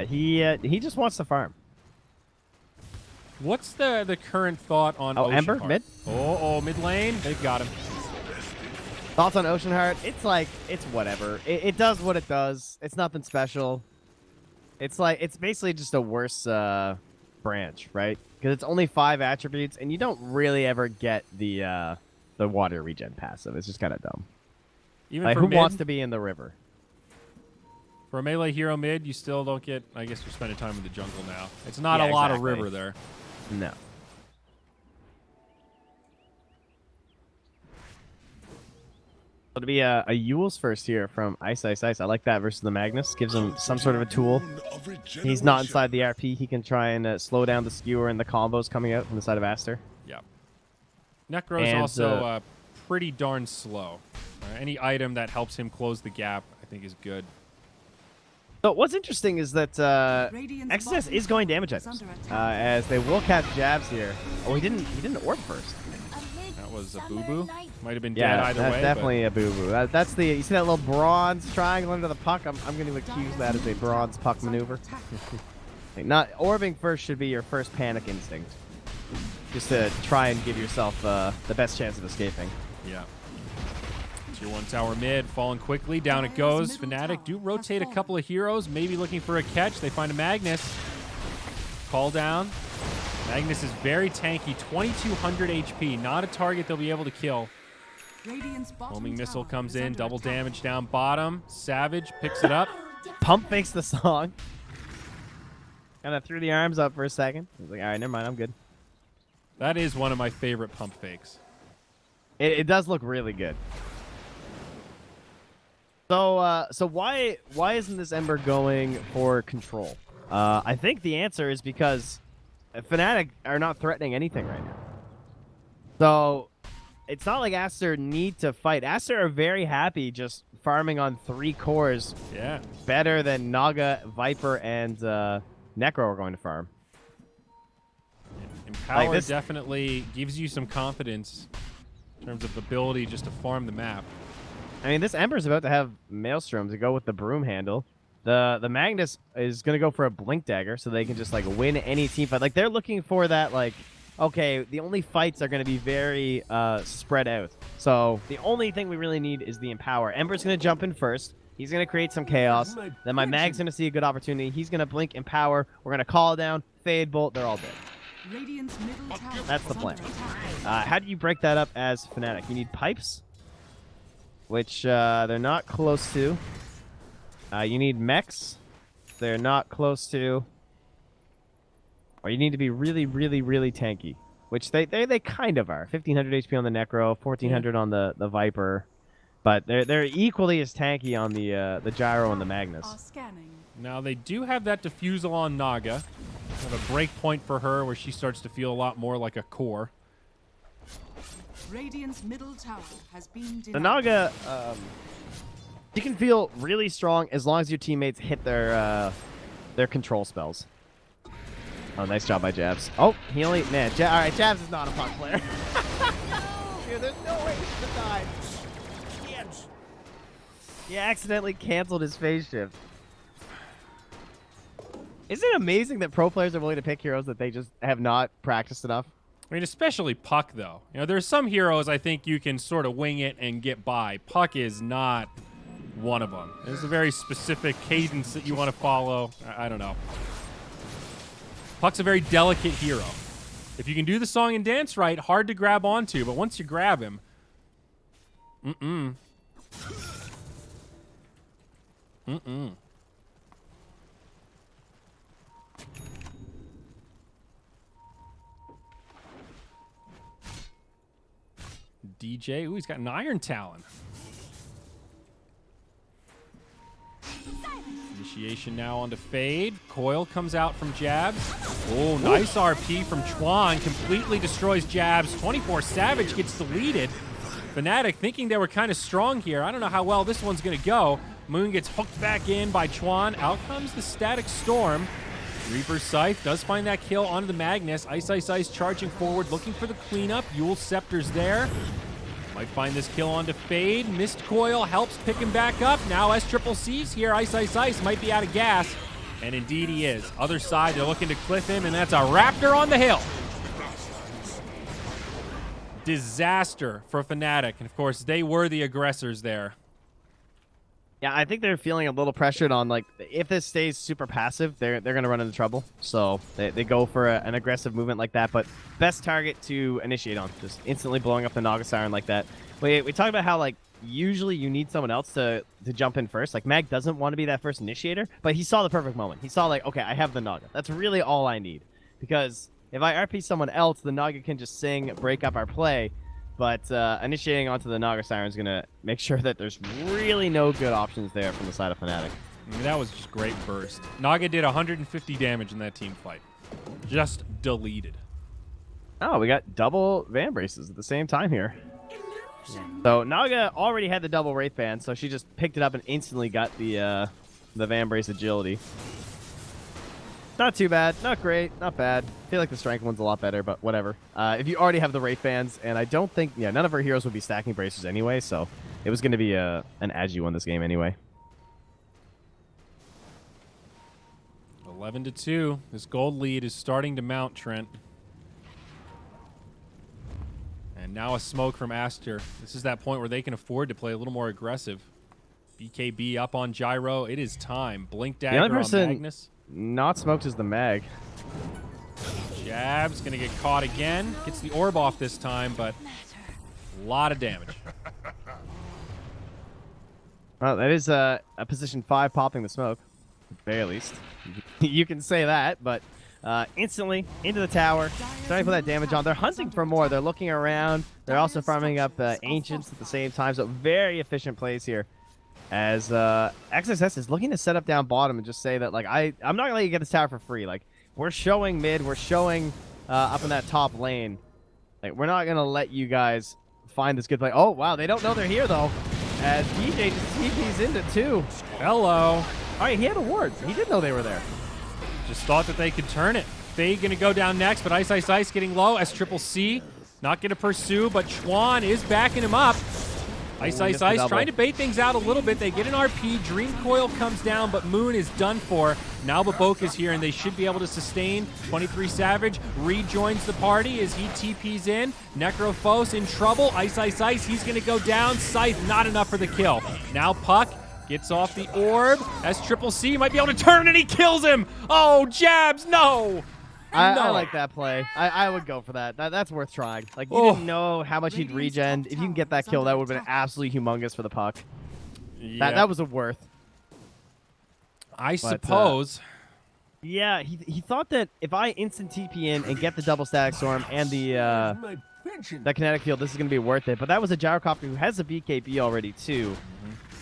he just wants to farm. What's the current thought on Ocean Ember, Heart? mid? Oh, mid lane. They've got him. Thoughts on Ocean Heart? It's like, it's whatever. It does what it does. It's nothing special. It's like, it's basically just a worse branch, right? Because it's only 5 attributes, and you don't really ever get the water regen passive. It's just kind of dumb. Even like, for who mid, wants to be in the river? For a melee hero mid, you still don't get... I guess you're spending time in the jungle now. It's not Yeah, a lot of exactly. river there. No. It'll be a Yule's first here from Ice, Ice, Ice. I like that versus the Magnus. Gives him some sort of a tool. He's not inside the RP. He can try and slow down the skewer and the combos coming out from the side of Aster. Yeah. Necro's And, also pretty darn slow. Any item that helps him close the gap, I think, is good. So what's interesting is that XS is going damage items, as they will catch jabs here. Oh, he didn't orb first. That was a boo-boo. Might have been Yeah, dead either that's way. definitely a boo-boo. That's the, you see that little bronze triangle under the puck? I'm going to accuse that as a bronze puck maneuver. Not orbing first should be your first panic instinct, just to try and give yourself the best chance of escaping. Yeah. Tier 1 tower mid, falling quickly. Down it goes. Fnatic do rotate a couple of heroes, maybe looking for a catch. They find a Magnus. Call down. Magnus is very tanky, 2200 HP. Not a target they'll be able to kill. Radiant's bottom Homing missile tower comes is in, under double attack. damage down bottom. Savage picks it up. Pump fakes the song. Kind of threw the arms up for a second. I was like, all right, never mind, I'm good. That is one of my favorite pump fakes. It does look really good. So why isn't this Ember going for control? I think the answer is because Fnatic are not threatening anything right now. So it's not like Aster need to fight. Aster are very happy just farming on 3 cores. Yeah. Better than Naga, Viper, and Necro are going to farm. Empower this- definitely gives you some confidence in terms of ability just to farm the map. I mean, this Ember's about to have Maelstrom to go with the broom handle. The Magnus is going to go for a Blink Dagger so they can just, like, win any team fight. Like, they're looking for that, like, okay, the only fights are going to be very spread out. So the only thing we really need is the Empower. Ember's going to jump in first. He's going to create some chaos. Then my Mag's going to see a good opportunity. He's going to Blink Empower. We're going to call down, Fade Bolt. They're all dead. Radiant's middle tower That's the is plan. under attack. How do you break that up as Fnatic? You need pipes, which they're not close to. You need mechs. They're not close to. Or you need to be really, really, really tanky, which they kind of are. 1500 HP on the Necro, 1400 on the Viper, but they're equally as tanky on the Gyro and the Magnus. Are scanning. Now, they do have that diffusal on Naga. Have a break point for her where she starts to feel a lot more like a core. Radiant's middle tower has been denied. The Naga, you can feel really strong as long as your teammates hit their control spells. Oh, nice job by Jabs. Oh, he only... Man, all right, Jabs is not a puck player. Dude, there's no way he should have died. He accidentally canceled his phase shift. Isn't it amazing that pro players are willing to pick heroes that they just have not practiced enough? I mean, especially Puck, though. You know, there's some heroes I think you can sort of wing it and get by. Puck is not one of them. There's a very specific cadence that you want to follow. I don't know. Puck's a very delicate hero. If you can do the song and dance right, hard to grab onto, but once you grab him, DJ, ooh, he's got an Iron Talon. Initiation now onto Fade. Coil comes out from Jabs. Oh, nice RP from Chuan. Completely destroys Jabs. 24 Savage gets deleted. Fnatic thinking they were kind of strong here. I don't know how well this one's going to go. Moon gets hooked back in by Chuan. Out comes the Static Storm. Reaper Scythe does find that kill onto the Magnus. Ice Ice Ice charging forward, looking for the cleanup. Yule Scepter's there. Might find this kill onto Fade. Mist Coil helps pick him back up. Now SCCC's here. Ice Ice Ice might be out of gas. And indeed he is. Other side, they're looking to cliff him, and that's a Raptor on the hill. Disaster for Fnatic. And of course, they were the aggressors there. Yeah, I think they're feeling a little pressured on, like, if this stays super passive, they're going to run into trouble. So they go for an aggressive movement like that. But best target to initiate on, just instantly blowing up the Naga Siren like that. We talked about how, like, usually you need someone else to jump in first. Like, Mag doesn't want to be that first initiator, but he saw the perfect moment. He saw, like, okay, I have the Naga. That's really all I need. Because if I RP someone else, the Naga can just sing, break up our play. But initiating onto the Naga Siren is going to make sure that there's really no good options there from the side of Fnatic. I mean, that was just great burst. Naga did 150 damage in that team fight. Just deleted. Oh, we got double Van Braces at the same time here. So Naga already had the double Wraith Band, so she just picked it up and instantly got the Van Brace agility. Not too bad. Not great. Not bad. I feel like the strength one's a lot better, but whatever. If you already have the Wraith Bands, and I don't think... Yeah, none of our heroes would be stacking bracers anyway, so it was going to be an agi one this game anyway. 11-2. This gold lead is starting to mount, Trent. And now a smoke from Aster. This is that point where they can afford to play a little more aggressive. BKB up on Gyro. It is time. Blink Dagger on Magnus. Not smoked is the Mag. Jab's going to get caught again. Gets the orb off this time, but a lot of damage. Well, that is a position 5 popping the smoke, at the very least. You can say that, but instantly into the tower, starting to put that damage on. They're hunting for more. They're looking around. They're also farming up Ancients at the same time, so very efficient plays here. As XSS is looking to set up down bottom and just say that, like, I'm not going to let you get this tower for free. Like, we're showing mid, we're showing up in that top lane. Like, we're not going to let you guys find this good play. Oh, wow, they don't know they're here, though. As DJ just TP's into 2. Hello. All right, he had a ward. He didn't know they were there. Just thought that they could turn it. Faye going to go down next, but Ice getting low. As Triple C not going to pursue, but Chuan is backing him up. Ice trying to bait things out a little bit. They get an RP. Dream Coil comes down, but Moon is done for. Now Babok is here, and they should be able to sustain. 23 Savage rejoins the party as he TPs in. Necrophos in trouble. Ice. He's going to go down. Scythe not enough for the kill. Now Puck gets off the orb as Triple C might be able to turn, and he kills him. Oh, Jabs, no. I like that play. I would go for that. That's worth trying. Like, you didn't know how much he'd regen. If you can get that kill, that would have been absolutely humongous for the Puck. Yeah. That was a worth. I suppose. Yeah, he thought that if I instant TP in and get the double static storm and the kinetic field, this is going to be worth it. But that was a Gyrocopter who has a BKB already, too.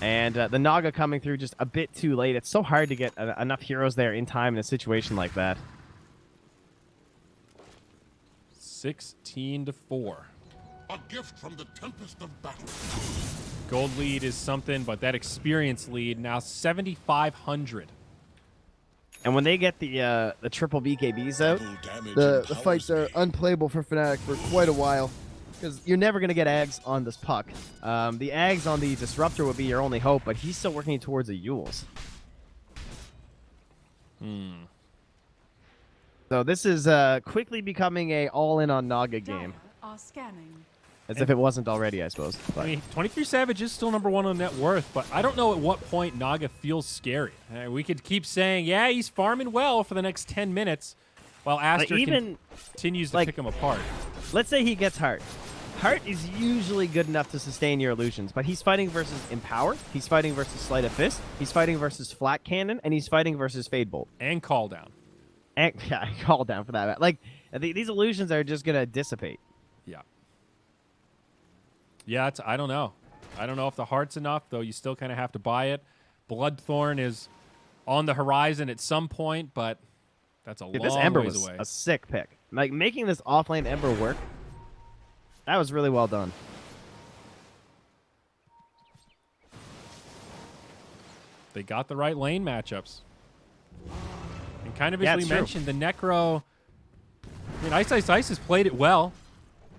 And the Naga coming through just a bit too late. It's so hard to get enough heroes there in time in a situation like that. 16-4. A gift from the tempest of battle. Gold lead is something, but that experience lead now 7,500. And when they get the triple BKBs out, the fights are unplayable for Fnatic for quite a while. Because you're never going to get Ags on this Puck. The Ags on the Disruptor would be your only hope, but he's still working towards a Yules. So this is quickly becoming a all-in on Naga game. As if it wasn't already, I suppose. But. I mean, 23 Savage is still #1 on net worth, but I don't know at what point Naga feels scary. We could keep saying, yeah, he's farming well for the next 10 minutes, while Aster continues to pick him apart. Let's say he gets Heart. Heart is usually good enough to sustain your illusions, but he's fighting versus Empower, he's fighting versus Sleight of Fist, he's fighting versus Flat Cannon, and he's fighting versus Fade Bolt. And Call Down. And, yeah, Call Down for that. Like, these illusions are just going to dissipate. Yeah. Yeah, I don't know. I don't know if the Heart's enough, though you still kind of have to buy it. Bloodthorn is on the horizon at some point, but that's a long this Ember ways was away. A sick pick. Like, making this offlane Ember work, that was really well done. They got the right lane matchups. And kind of as we mentioned, the Necro... I mean, Ice has played it well.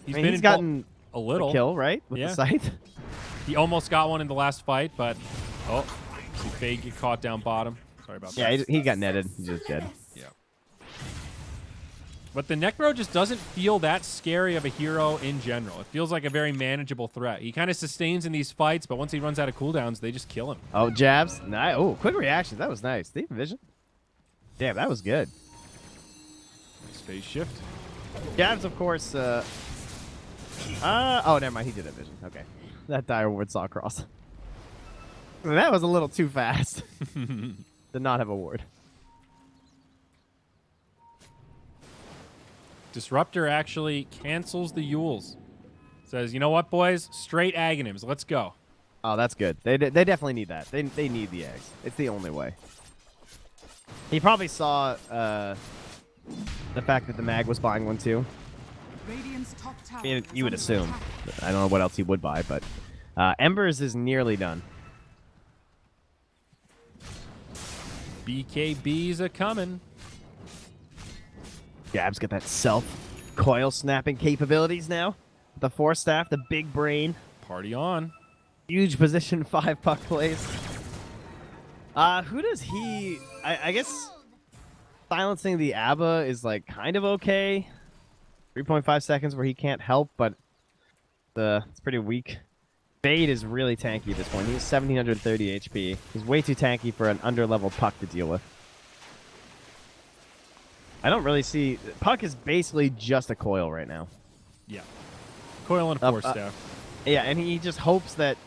He's gotten a little kill, right? With the scythe. He almost got one in the last fight, but... Oh, see Fade get caught down bottom. Sorry about that. Yeah, he got netted. He's just dead. Yeah. But the Necro just doesn't feel that scary of a hero in general. It feels like a very manageable threat. He kind of sustains in these fights, but once he runs out of cooldowns, they just kill him. Oh, jabs. Nice. Oh, quick reactions. That was nice. Deep vision. Damn, that was good. Space shift. Jabs, of course. Oh, never mind. He did have vision. Okay. That dire ward saw across. That was a little too fast. Did not have a ward. Disruptor actually cancels the Yules. Says, you know what, boys? Straight Aghanims. Let's go. Oh, that's good. They definitely need that. They need the eggs. It's the only way. He probably saw the fact that the mag was buying one too. I mean, you would assume. I don't know what else he would buy, but Embers is nearly done. BKBs are coming. Jab's got that self-coil snapping capabilities now. The Force Staff, the big brain. Party on. Huge position 5 Puck plays. Who does he... I guess silencing the ABBA is like kind of okay. 3.5 seconds where he can't help, but it's pretty weak. Fade is really tanky at this point. He's 1730 HP. He's way too tanky for an under-level Puck to deal with. I don't really see... Puck is basically just a coil right now. Yeah. Coil and a force staff. Yeah, and he just hopes that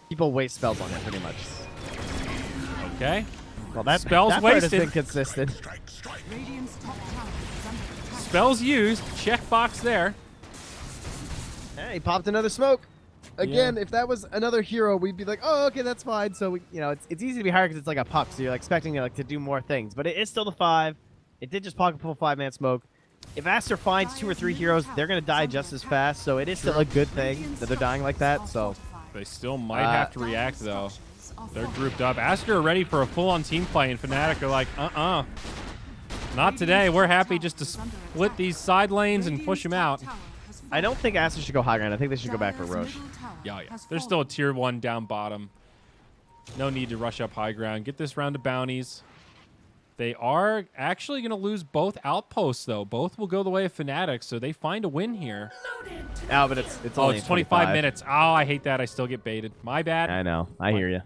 people waste spells on him, pretty much. Okay. Well, that Spells part has wasted. been consistent. Radiant's top tower is under attack. Spells used. Checkbox there. Hey, he popped another smoke. Again, Yeah. if that was another hero, we'd be like, oh, okay, that's fine. So, it's easy to be hard because it's like a puck, so you're like, expecting it to do more things. But it is still the 5. It did just pocket pull 5-man smoke. If Aster finds 2 or 3 heroes, they're going to die just as fast, so it is still a good thing that they're dying like that. So They still might have to react, though. They're grouped up. Aster are ready for a full-on team fight, and Fnatic are like, not today. We're happy just to split these side lanes and push them out. I don't think Aster should go high ground. I think they should go back for Roche. Yeah. There's still a tier 1 down bottom. No need to rush up high ground. Get this round of bounties. They are actually going to lose both outposts, though. Both will go the way of Fnatic, so they find a win here. Oh, but it's only 25 minutes. Oh, I hate that. I still get baited. My bad. I know. I hear you.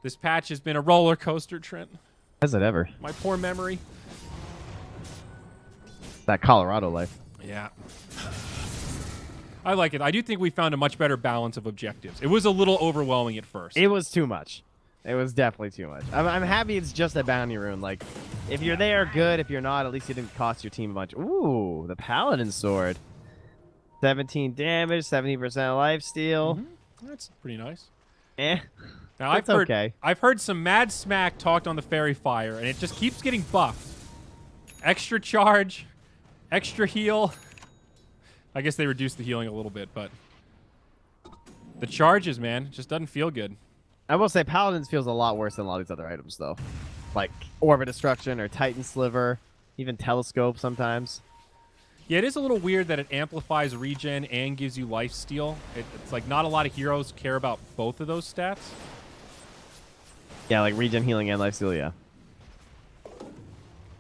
This patch has been a roller coaster, Trent. Has it ever? My poor memory. That Colorado life. Yeah. I like it. I do think we found a much better balance of objectives. It was a little overwhelming at first. It was too much. It was definitely too much. I'm happy it's just a bounty rune. Like, if you're there, good. If you're not, at least it didn't cost your team a bunch. Ooh, the Paladin Sword. 17 damage, 70% lifesteal. That's pretty nice. Eh. Now, That's okay. I've heard some mad smack talked on the Fairy Fire, and it just keeps getting buffed. Extra charge, extra heal. I guess they reduced the healing a little bit, but the charges, man, just doesn't feel good. I will say Paladins feels a lot worse than a lot of these other items, though. Like Orb of Destruction or Titan Sliver, even Telescope sometimes. Yeah, it is a little weird that it amplifies regen and gives you lifesteal. It's like not a lot of heroes care about both of those stats. Yeah, like regen, healing, and lifesteal, yeah.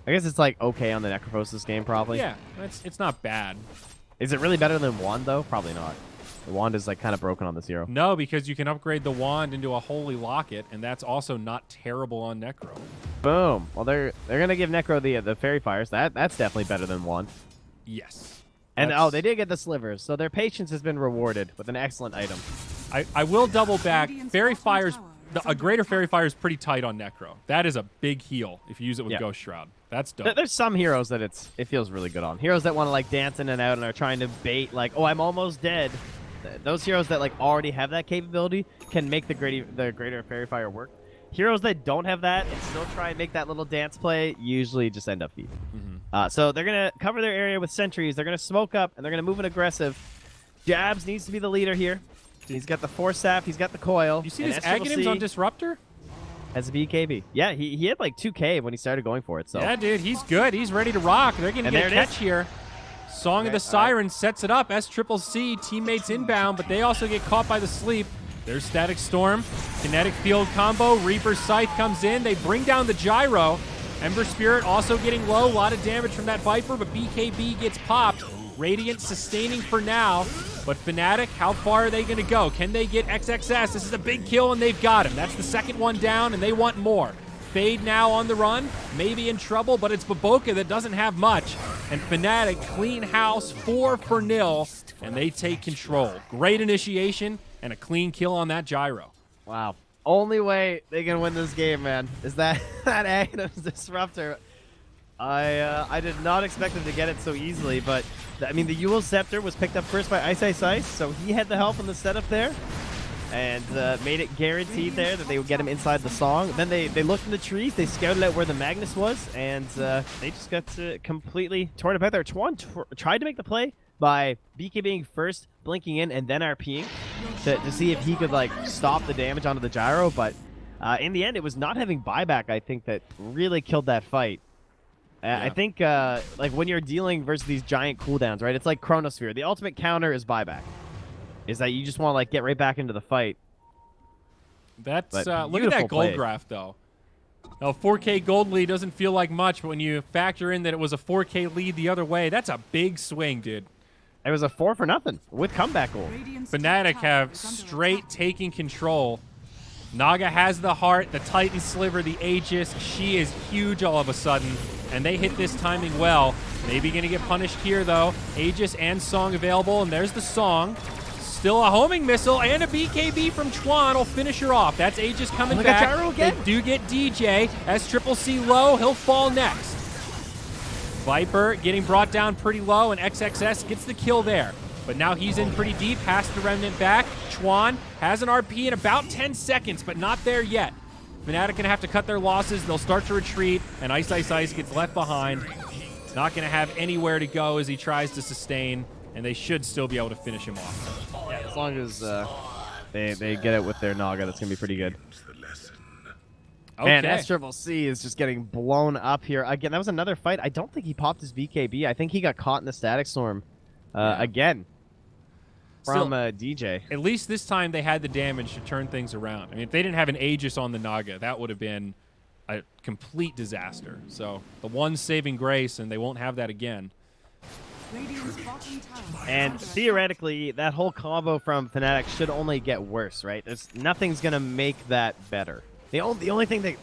I guess it's like okay on the Necrophosis game, probably. Yeah, it's not bad. Is it really better than Wand, though? Probably not. The Wand is like kind of broken on this hero. No, because you can upgrade the wand into a Holy Locket, and that's also not terrible on Necro. Boom. Well, they're gonna give Necro the Fairy Fires. That's definitely better than Wand. Yes. And That's- they did get the Slivers, so their patience has been rewarded with an excellent item. I will double back. Fairy Fire's a greater Fairy Fire is pretty tight on Necro. That is a big heal if you use it with Yeah. Ghost Shroud. That's dope. There's some heroes that it feels really good on. Heroes that want to like dance in and out and are trying to bait like, oh, I'm almost dead. Those heroes that like already have that capability can make the greater Fairy Fire work. Heroes that don't have that and still try and make that little dance play usually just end up feeding. So they're gonna cover their area with sentries. They're gonna smoke up and they're gonna move in aggressive. Jabs needs to be the leader here. He's got the Force Staff. He's got the coil. You see and this SCC Aghanims on Disruptor? has a BKB. Yeah, he had like 2K when he started going for it. So Yeah, dude, he's good. He's ready to rock. They're going to And get a there it catch is. here. Song of the Siren sets it up. SCCC, teammates inbound, but they also get caught by the sleep. There's Static Storm, Kinetic Field combo. Reaper's Scythe comes in. They bring down the Gyro. Ember Spirit also getting low. A lot of damage from that Viper, but BKB gets popped. Radiant sustaining for now. But Fnatic, how far are they going to go? Can they get XXS? This is a big kill, and they've got him. That's the second one down, and they want more. Fade now on the run, maybe in trouble, but it's Baboka that doesn't have much. And Fnatic clean house 4-0, and they take control. Great initiation and a clean kill on that Gyro. wow. Only way they can win this game, man, is that Aghanims Disruptor. I did not expect them to get it so easily, but I mean the Yule Scepter was picked up first by Ice, so he had the help in the setup there, and made it guaranteed there that they would get him inside the song. Then they looked in the trees, they scouted out where the Magnus was, and they just got completely torn apart there. Chuan tried to make the play by BK being first, blinking in, and then RPing to see if he could like stop the damage onto the Gyro, but in the end it was not having buyback, I think, that really killed that fight. I think like when you're dealing versus these giant cooldowns, right? It's like Chronosphere. The ultimate counter is buyback. Is that you just want to like get right back into the fight. That's But look at that beautiful gold play. graph though. Now 4K gold lead doesn't feel like much, but when you factor in that it was a 4K lead the other way, that's a big swing, dude. It was a 4-0 with comeback goal. Fnatic have straight taking control. Naga has the heart, the Titan Sliver, the Aegis. She is huge all of a sudden. and they hit this timing well. Maybe going to get punished here, though. Aegis and Song available, and there's the Song. Still a homing missile and a BKB from Chuan will finish her off. That's Aegis coming back. Gyro again. They do get DJ. S-Triple-C low, he'll fall next. Viper getting brought down pretty low, and XXS gets the kill there. But now he's in pretty deep, has the Remnant back. Chuan has an RP in about 10 seconds, but not there yet. Fnatic going to have to cut their losses. They'll start to retreat, and Ice Ice Ice gets left behind. Not going to have anywhere to go as he tries to sustain, and they should still be able to finish him off. Yeah, as long as they get it with their Naga, that's going to be pretty good. Okay. Man, S-Triple-C is just getting blown up here. Again, that was another fight. I don't think he popped his BKB. I think he got caught in the Static Storm again from DJ. At least this time they had the damage to turn things around. I mean, if they didn't have an Aegis on the Naga, that would have been a complete disaster. So the one saving grace, and they won't have that again. And theoretically, that whole combo from Fnatic should only get worse, right? Nothing's going to make that better. The only thing that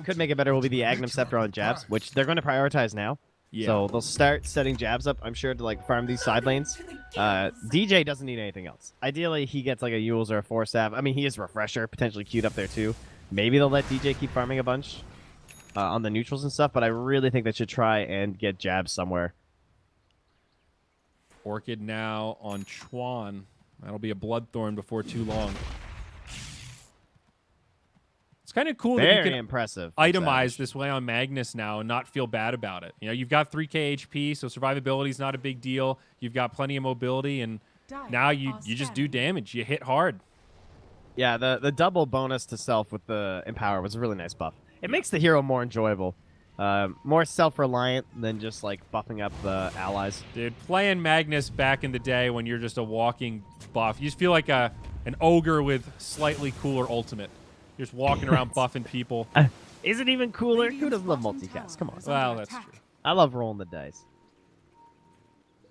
could make it better will be the Agnum Scepter on jabs, which they're going to prioritize now. Yeah. So they'll start setting jabs up, I'm sure, to like farm these side lanes. DJ doesn't need anything else. Ideally, he gets like a Yules or a Force Staff. I mean, he is Refresher, potentially queued up there too. Maybe they'll let DJ keep farming a bunch on the neutrals and stuff, but I really think they should try and get jabs somewhere. Orchid now on Chuan. That'll be a Bloodthorn before too long. It's kind of cool that you can impressive. itemize this way on Magnus now and not feel bad about it. You know, you've got 3k HP, so survivability is not a big deal. You've got plenty of mobility, and now you just do damage. You hit hard. Yeah, the double bonus to self with the Empower was a really nice buff. It makes the hero more enjoyable. More self-reliant than just like buffing up the allies. Dude, playing Magnus back in the day when you're just a walking buff, you just feel like an ogre with slightly cooler ultimate. You're just walking around buffing people. Is it even cooler? Who doesn't love multicast? Come on. Well, that's true. I love rolling the dice.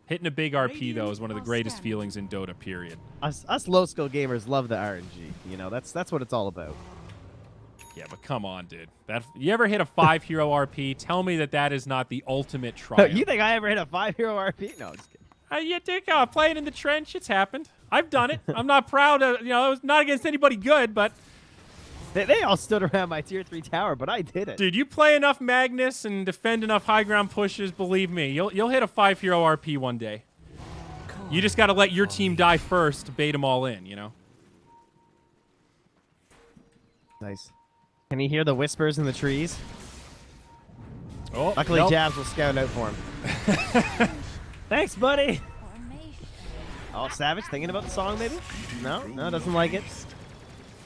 Hitting a big RP, though, is one of the greatest feelings in Dota, period. Us low-skill gamers love the RNG. You know, that's what it's all about. Yeah, but come on, dude. You ever hit a 5-hero RP? Tell me that is not the ultimate triumph. You think I ever hit a 5-hero RP? No, just kidding. Yeah, Dick, playing in the trench, it's happened. I've done it. I'm not proud of, it was not against anybody good, but... They all stood around my tier 3 tower, but I did it. Dude, you play enough Magnus and defend enough high ground pushes, believe me, you'll hit a 5-hero RP one day. You just got to let your team die first to bait them all in, you know? Nice. Can you hear the whispers in the trees? Oh, luckily, nope. Jabs will scout out for him. Thanks, buddy. Oh, Savage thinking about the song, maybe? No, doesn't like it.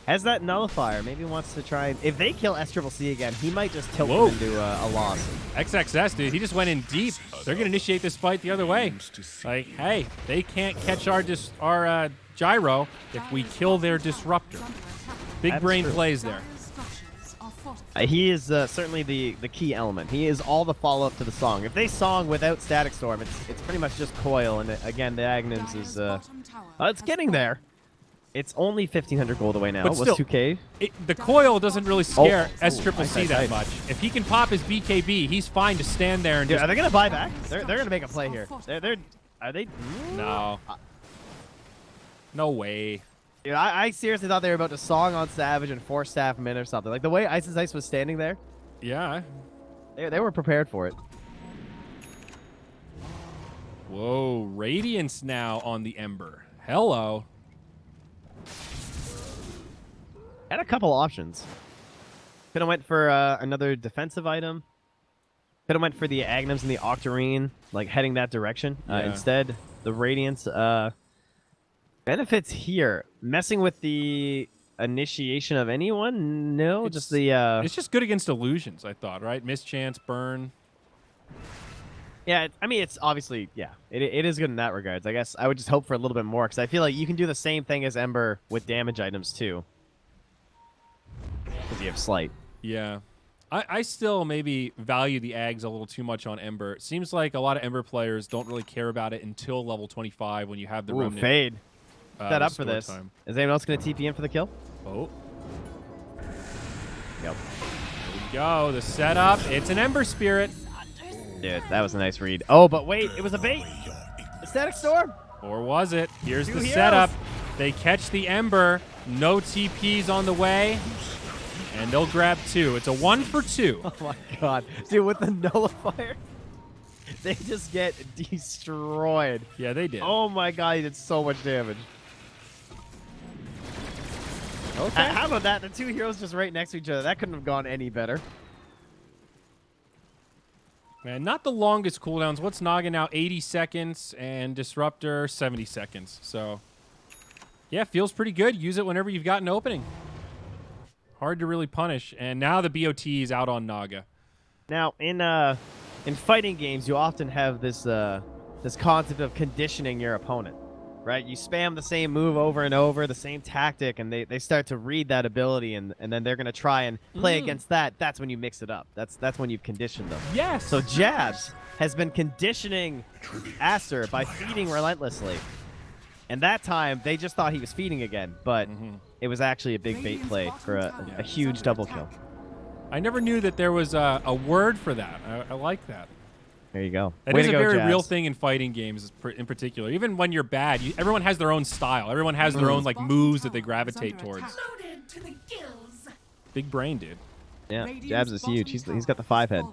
Has that nullifier. Maybe wants to try. If they kill S-Triple-C again, he might just tilt them into a loss. XXS, dude, he just went in deep. They're going to initiate this fight the other way. Like, hey, they can't catch our gyro if we kill their disruptor. Big brain plays there. He is certainly the key element. He is all the follow-up to the song. If they song without Static Storm, it's pretty much just Coil, and again, the Agnums is... it's getting there. It's only 1,500 gold away now. But still, what's 2K? The Coil doesn't really scare S-Triple-C nice, that nice. much. If he can pop his BKB, he's fine to stand there and Dude, just... are they going to buy back? They're going to make a play here. Are they? No. No way. Dude, I seriously thought they were about to song on Savage and Force Staff him in or something. Like the way Ice Ice was standing there. Yeah. They were prepared for it. Whoa, Radiance now on the Ember. Hello. Had a couple options. Could have went for another defensive item. Could have went for the Agnums and the Octarine, like heading that direction. Yeah. Instead, the Radiance benefits here. Messing with the initiation of anyone? No, just the... It's just good against illusions, I thought, right? Mischance, burn. Yeah, I mean, it's obviously, yeah, it is good in that regards. I guess I would just hope for a little bit more, because I feel like you can do the same thing as Ember with damage items, too. Because you have Slight. Yeah. I still maybe value the Ags a little too much on Ember. It seems like a lot of Ember players don't really care about it until level 25 when you have the Remnant. Fade. Set up for this. Time. Is anyone else going to TP in for the kill? Oh. Yep. There we go. The setup. It's an Ember Spirit. Dude, that was a nice read. Oh, but wait, it was a bait. Static Storm. Or was it? Here's Two the heroes. setup. They catch the Ember. No TPs on the way. And they'll grab 2. It's a 1 for 2. Oh my god. Dude, with the nullifier, they just get destroyed. Yeah, they did. Oh my god, he did so much damage. Okay. How about that? The 2 heroes just right next to each other. That couldn't have gone any better. Man, not the longest cooldowns. What's Naga now? 80 seconds and Disruptor 70 seconds. So, yeah, feels pretty good. Use it whenever you've got an opening. Hard to really punish. And now the BOT is out on Naga. Now, in fighting games, you often have this this concept of conditioning your opponent, right? You spam the same move over and over, the same tactic, and they start to read that ability, and then they're going to try and play against that. That's when you mix it up. That's when you've conditioned them. Yes. So Jabs has been conditioning Aster by feeding relentlessly. And that time, they just thought he was feeding again, but it was actually a big bait play for a huge double kill. I never knew that there was a word for that. I like that. There you go. That Way is to a go, very Jabs. real thing in fighting games in particular. Even when you're bad, everyone has their own style. Everyone has their own like moves that they gravitate towards. Loaded to the gills. Big brain, dude. Yeah, Jabs is huge. He's got the 5 head.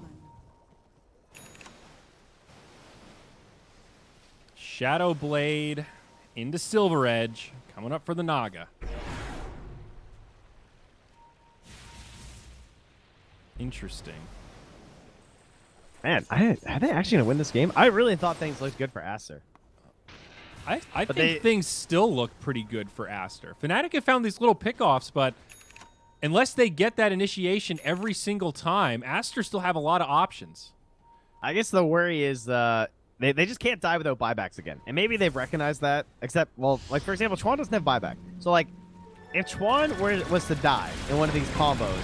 Shadow Blade into Silver Edge, coming up for the Naga. Interesting. Man, are they actually going to win this game? I really thought things looked good for Aster. I think things still look pretty good for Aster. Fnatic have found these little pickoffs, but unless they get that initiation every single time, Aster still have a lot of options. I guess the worry is they just can't die without buybacks again. And maybe they've recognized that, except, well, like, for example, Chuan doesn't have buyback. So, like, if Chuan was to die in one of these combos,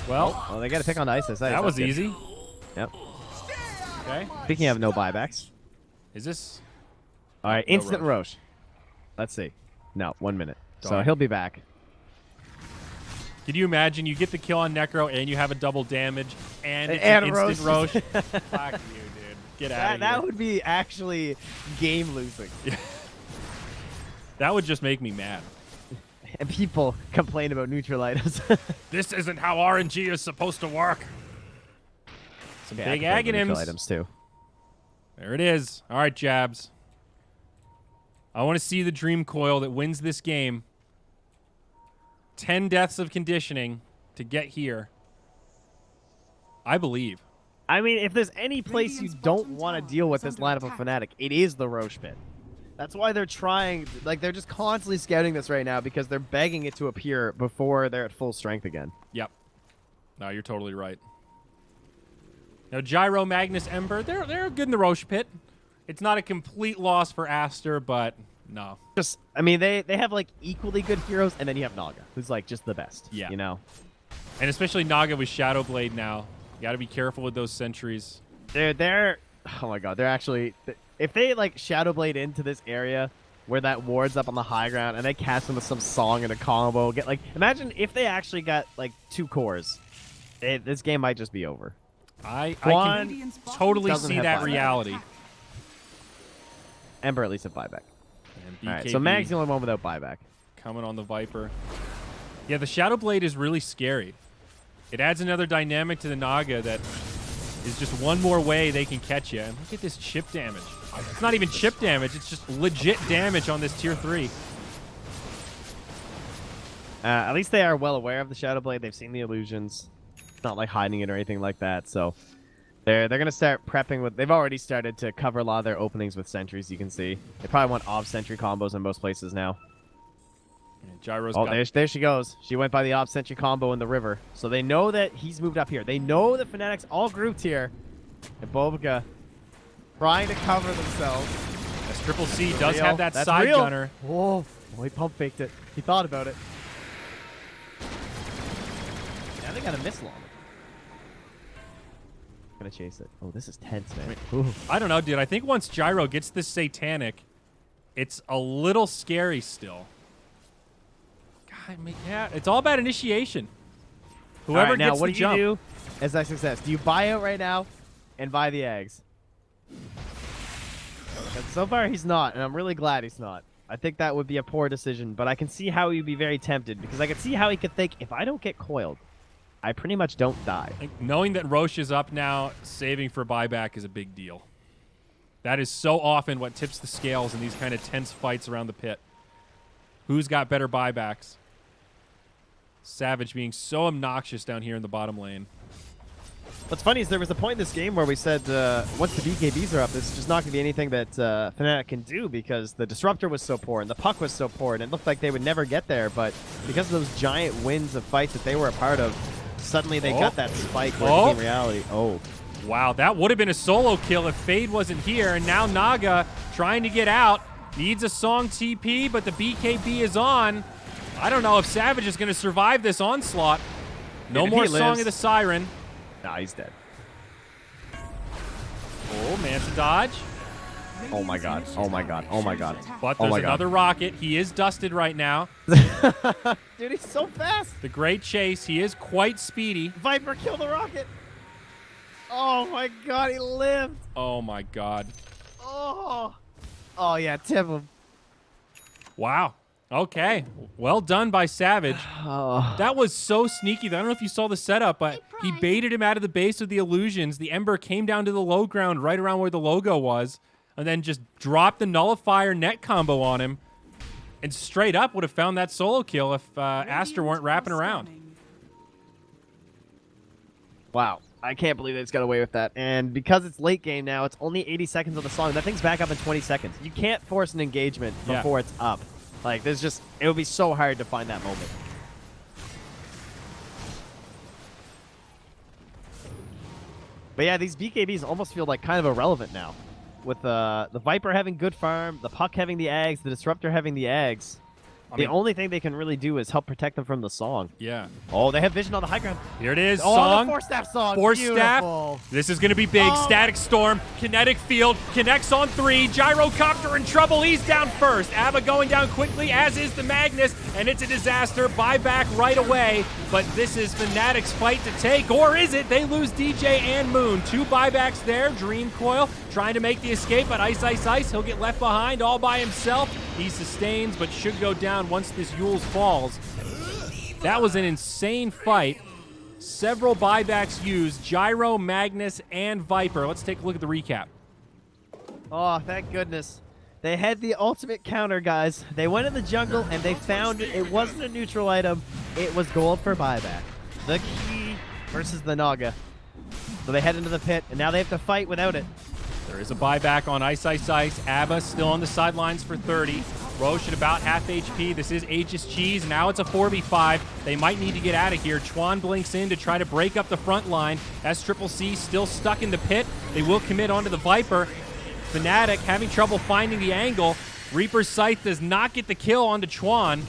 well, they got to pick on Isis. That was easy. Yep. Okay. Speaking of no buybacks. Is this? All right, No instant Roche. Roche. Let's see. No, 1 minute. So Darn. he'll be back. Could you imagine you get the kill on Necro and you have a double damage and it's And an a instant Roche? roast. Fuck you, dude. Get out of here. That would be actually game losing. That would just make me mad. And people complain about neutral items. This isn't how RNG is supposed to work. Some Okay, big I can play neutral Aghanims. items too. There it is. All right, Jabs. I want to see the Dream Coil that wins this game. 10 deaths of conditioning to get here. I believe. I mean, if there's any place you don't want to deal with this lineup of Fnatic, it is the Roche pit. That's why they're trying, like, they're just constantly scouting this right now because they're begging it to appear before they're at full strength again. Yep. No, you're totally right. Now, Gyro, Magnus, Ember, they're good in the Roche pit. It's not a complete loss for Aster, but no. Just, I mean, they have, like, equally good heroes, and then you have Naga, who's, like, just the best. Yeah. You know? And especially Naga with Shadow Blade now. You got to be careful with those sentries. They're, oh my god, they're actually, if they, like, Shadow Blade into this area where that ward's up on the high ground, and they cast them with some song in a combo, get, like, imagine if they actually got, like, 2 cores. This game might just be over. I can totally Doesn't see have that buyback. reality. Ember at least have buyback. And All right, so BKB Mag's the only one without buyback. coming on the Viper. Yeah, the Shadow Blade is really scary. It adds another dynamic to the Naga that is just one more way they can catch you. And look at this chip damage. It's not even chip damage. It's just legit damage on this tier 3. At least they are well aware of the Shadow Blade. They've seen the illusions. It's not like hiding it or anything like that. So they're gonna start prepping with. They've already started to cover a lot of their openings with sentries. You can see they probably want Ob sentry combos in most places now. And Gyro's Oh, got there she goes. She went by the Ob sentry combo in the river. So they know that he's moved up here. They know the Fnatic's all grouped here. And Bobica trying to cover themselves. This Triple C does Real. have that That's side real. gunner. Whoa. Oh, he pump faked it. He thought about it. Now they got a missile on it. Gonna chase it. Oh, this is tense, man. Ooh. I don't know, dude. I think once Gyro gets this Satanic, it's a little scary still. God, yeah, it's all about initiation. Whoever All right, now, gets what the do jump. you do as that success? Do you buy out right now? and buy the eggs. And so far, he's not, and I'm really glad he's not. I think that would be a poor decision, but I can see how he'd be very tempted, because I can see how he could think, if I don't get coiled, I pretty much don't die. Knowing that Roche is up now, saving for buyback is a big deal. That is so often what tips the scales in these kind of tense fights around the pit. Who's got better buybacks? Savage being so obnoxious down here in the bottom lane. What's funny is there was a point in this game where we said once the BKBs are up, there's just not going to be anything that Fnatic can do because the Disruptor was so poor and the puck was so poor and it looked like they would never get there. But because of those giant wins of fights that they were a part of, suddenly they got that spike where it became reality. Oh. Wow, that would have been a solo kill if Fade wasn't here. And now Naga trying to get out. Needs a Song TP, but the BKB is on. I don't know if Savage is going to survive this onslaught. No more Song of the Siren. Nah, he's dead. Oh, Manta dodge. Oh my god. Oh my god. Oh my god. But there's another rocket. He is dusted right now. Dude, he's so fast. The great chase. He is quite speedy. Viper, kill the rocket. Oh my god, he lived. Oh my god. Oh. Oh yeah, tip him. Wow. Okay. Well done by Savage. Oh. That was so sneaky. I don't know if you saw the setup, but he baited him out of the base with the illusions. The Ember came down to the low ground right around where the logo was, and then just dropped the Nullifier net combo on him, and straight up would have found that solo kill if Aster weren't wrapping around. Wow. I can't believe they just got away with that. And because it's late game now, it's only 80 seconds on the song. That thing's back up in 20 seconds. You can't force an engagement before it's up. Like, there's just, it would be so hard to find that moment. But yeah, these BKBs almost feel like kind of irrelevant now. With the Viper having good farm, the Puck having the eggs, the Disruptor having the eggs. The only thing they can really do is help protect them from the Song. Yeah. Oh, they have vision on the high ground. Here it is, Oh, Song. the Force Staff Song. Force Beautiful. Staff. This is going to be big. Oh. Static Storm, Kinetic Field, connects on 3. Gyrocopter in trouble. He's down first. Abba going down quickly, as is the Magnus, and it's a disaster. Buyback right away, but this is Fnatic's fight to take, or is it? They lose DJ and Moon. 2 buybacks there. Dream Coil trying to make the escape, but Ice, Ice, Ice. He'll get left behind all by himself. He sustains, but should go down once this Yules falls. That was an insane fight. Several buybacks used. Gyro, Magnus, and Viper. Let's take a look at the recap. Oh, thank goodness. They had the ultimate counter, guys. They went in the jungle, and they found it wasn't a neutral item. It was gold for buyback. The key versus the Naga. So they head into the pit, and now they have to fight without it. There is a buyback on Ice, Ice, Ice. Abba still on the sidelines for 30. Roche at about half HP. This is Aegis Cheese. Now it's a 4v5. They might need to get out of here. Chuan blinks in to try to break up the front line. SCCC still stuck in the pit. They will commit onto the Viper. Fnatic having trouble finding the angle. Reaper's Scythe does not get the kill onto Chuan.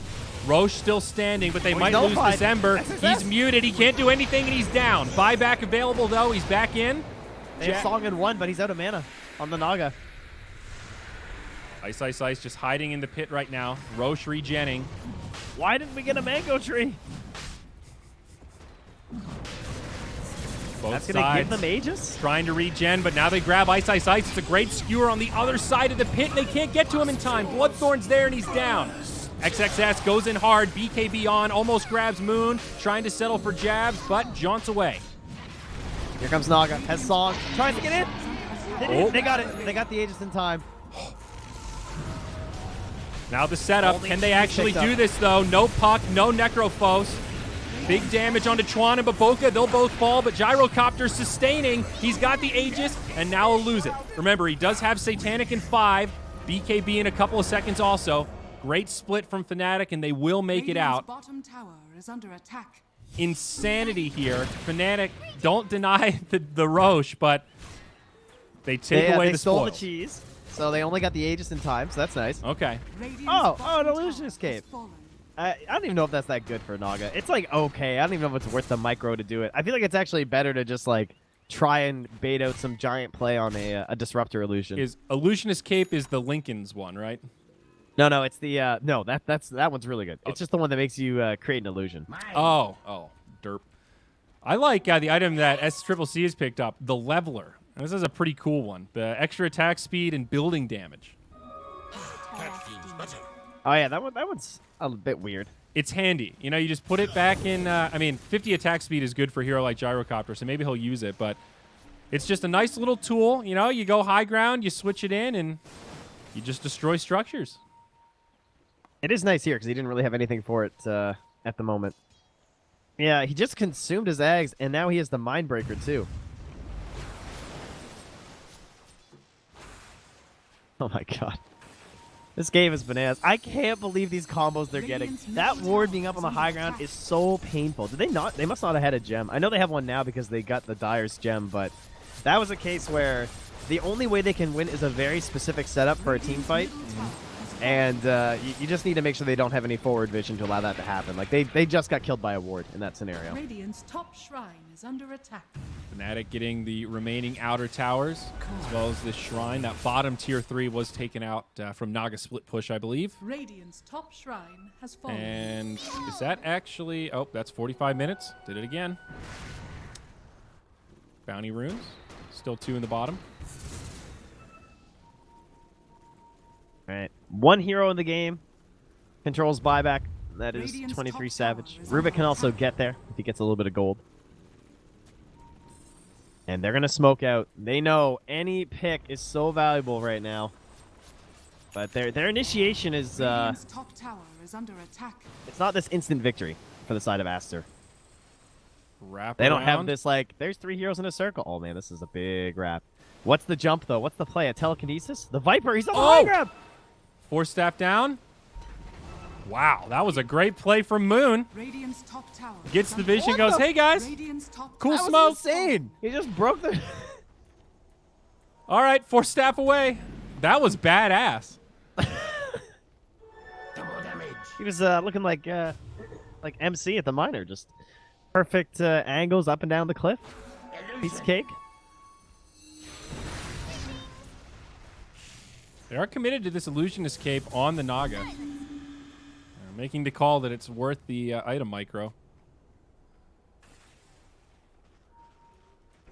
Roche still standing, but they might lose this Ember. He's muted. He can't do anything, and he's down. Buyback available, though. He's back in. They have Song in 1, but he's out of mana on the Naga. Ice, Ice, Ice just hiding in the pit right now. Roche regenning. Why didn't we get a mango tree? Both That's going to give them Aegis? Trying to regen, but now they grab Ice, Ice, Ice. It's a great skewer on the other side of the pit, and they can't get to him in time. Bloodthorn's there, and he's down. XXS goes in hard. BKB on, almost grabs Moon, trying to settle for jabs, but jaunts away. Here comes Naga. Has Song. Tries to get in. They got it. They got the Aegis in time. Now the setup. Only Can they actually do this, though? No Puck, no Necrophos. Big damage onto Chuan and Baboka. They'll both fall, but Gyrocopter sustaining. He's got the Aegis, and now he'll lose it. Remember, he does have Satanic in 5. BKB in a couple of seconds also. Great split from Fnatic, and they will make it out. Bottom tower is under attack. Insanity here. Fnatic don't deny the Roche, but they take away the stole spoils. the cheese, so they only got the Aegis in time, so that's nice. Okay. Oh, an illusion escape. I don't even know if that's that good for Naga. It's like okay. I don't even know if it's worth the micro to do it. I feel like it's actually better to just like try and bait out some giant play on a disruptor illusion. Is Illusionist Cape is the Lincoln's one, right? No, it's the no. That one's really good. It's just the one that makes you create an illusion. Oh, derp. I like the item that SCCC has picked up, the Leveler. This is a pretty cool one. The extra attack speed and building damage. That feels better. Oh yeah, that one's a bit weird. It's handy. You know, you just put it back in. I mean, 50 attack speed is good for a hero like Gyrocopter, so maybe he'll use it. But it's just a nice little tool. You know, you go high ground, you switch it in, and you just destroy structures. It is nice here because he didn't really have anything for it at the moment. Yeah, he just consumed his eggs, and now he has the Mindbreaker too. Oh my god. This game is bananas. I can't believe these combos they're getting. That ward being up on the high ground is so painful. Did they not? They must not have had a gem. I know they have one now because they got the Dyer's gem, but that was a case where the only way they can win is a very specific setup for a team fight. And you just need to make sure they don't have any forward vision to allow that to happen. Like, they just got killed by a ward in that scenario. Radiant's top shrine is under attack. Fnatic getting the remaining outer towers, as well as this shrine. That bottom tier 3 was taken out from Naga split push, I believe. Radiant's top shrine has fallen. And is that actually... Oh, that's 45 minutes. Did it again. Bounty runes. Still 2 in the bottom. All right. One hero in the game controls buyback. That is Radiant's 23 top Savage. tower is Rubik under can also attack. get there if he gets a little bit of gold. And they're going to smoke out. They know any pick is so valuable right now. But their initiation is... Radiant's top tower is under attack. it's not this instant victory for the side of Aster. Wrap They don't have around. this, like, there's 3 heroes in a circle. Oh, man, this is a big wrap. What's the jump, though? What's the play? A telekinesis? The Viper, he's on the high grab! 4 staff down. Wow, that was a great play from Moon. Radiant's top tower Gets is the under vision, What goes, the- hey guys. Radiant's top Cool tower smoke. is fallen. Insane! He just broke the... All right, 4 staff away. That was badass. Double damage. He was looking like MC at the minor, just perfect angles up and down the cliff. Piece of cake. They are committed to this illusionist cape on the Naga. They're making the call that it's worth the item micro.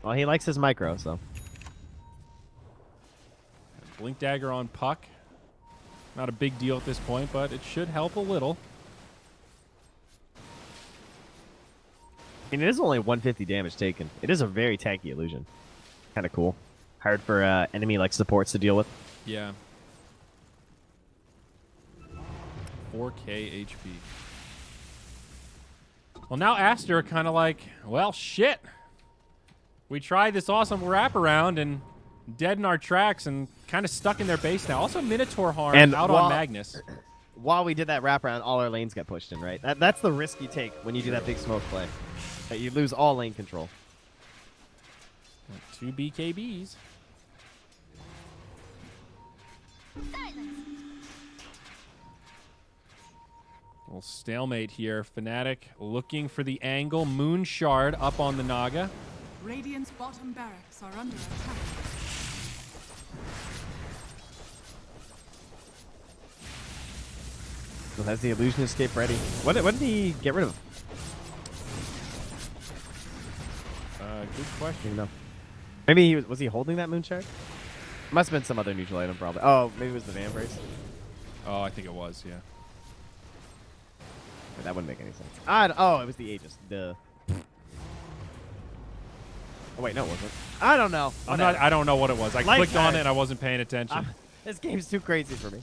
Well, he likes his micro, so. Blink dagger on Puck. Not a big deal at this point, but it should help a little. I mean, it is only 150 damage taken. It is a very tanky illusion. Kind of cool. Hard for enemy like supports to deal with. Yeah. 4k HP. Well, now Aster are kind of like, well, shit. We tried this awesome wraparound and dead in our tracks and kind of stuck in their base now. Also, Minotaur Harm And out while- on Magnus. While we did that wraparound, all our lanes got pushed in, right? That's the risk you take when you do that big smoke play. That you lose all lane control. 2 BKBs. Little stalemate here. Fnatic looking for the angle. Moon Shard up on the Naga. Radiant's bottom barracks are under attack. So has the illusion escape ready? What did he get rid of? Good question. You know. Maybe he was he holding that moon shard? Must have been some other neutral item, probably. Oh, maybe it was the Van Brace. Oh, I think it was, yeah. But that wouldn't make any sense. Oh, it was the Aegis. Duh. Oh wait, no, it wasn't. I don't know. I don't know what it was. I Life clicked on hack. it and I wasn't paying attention. This game's too crazy for me.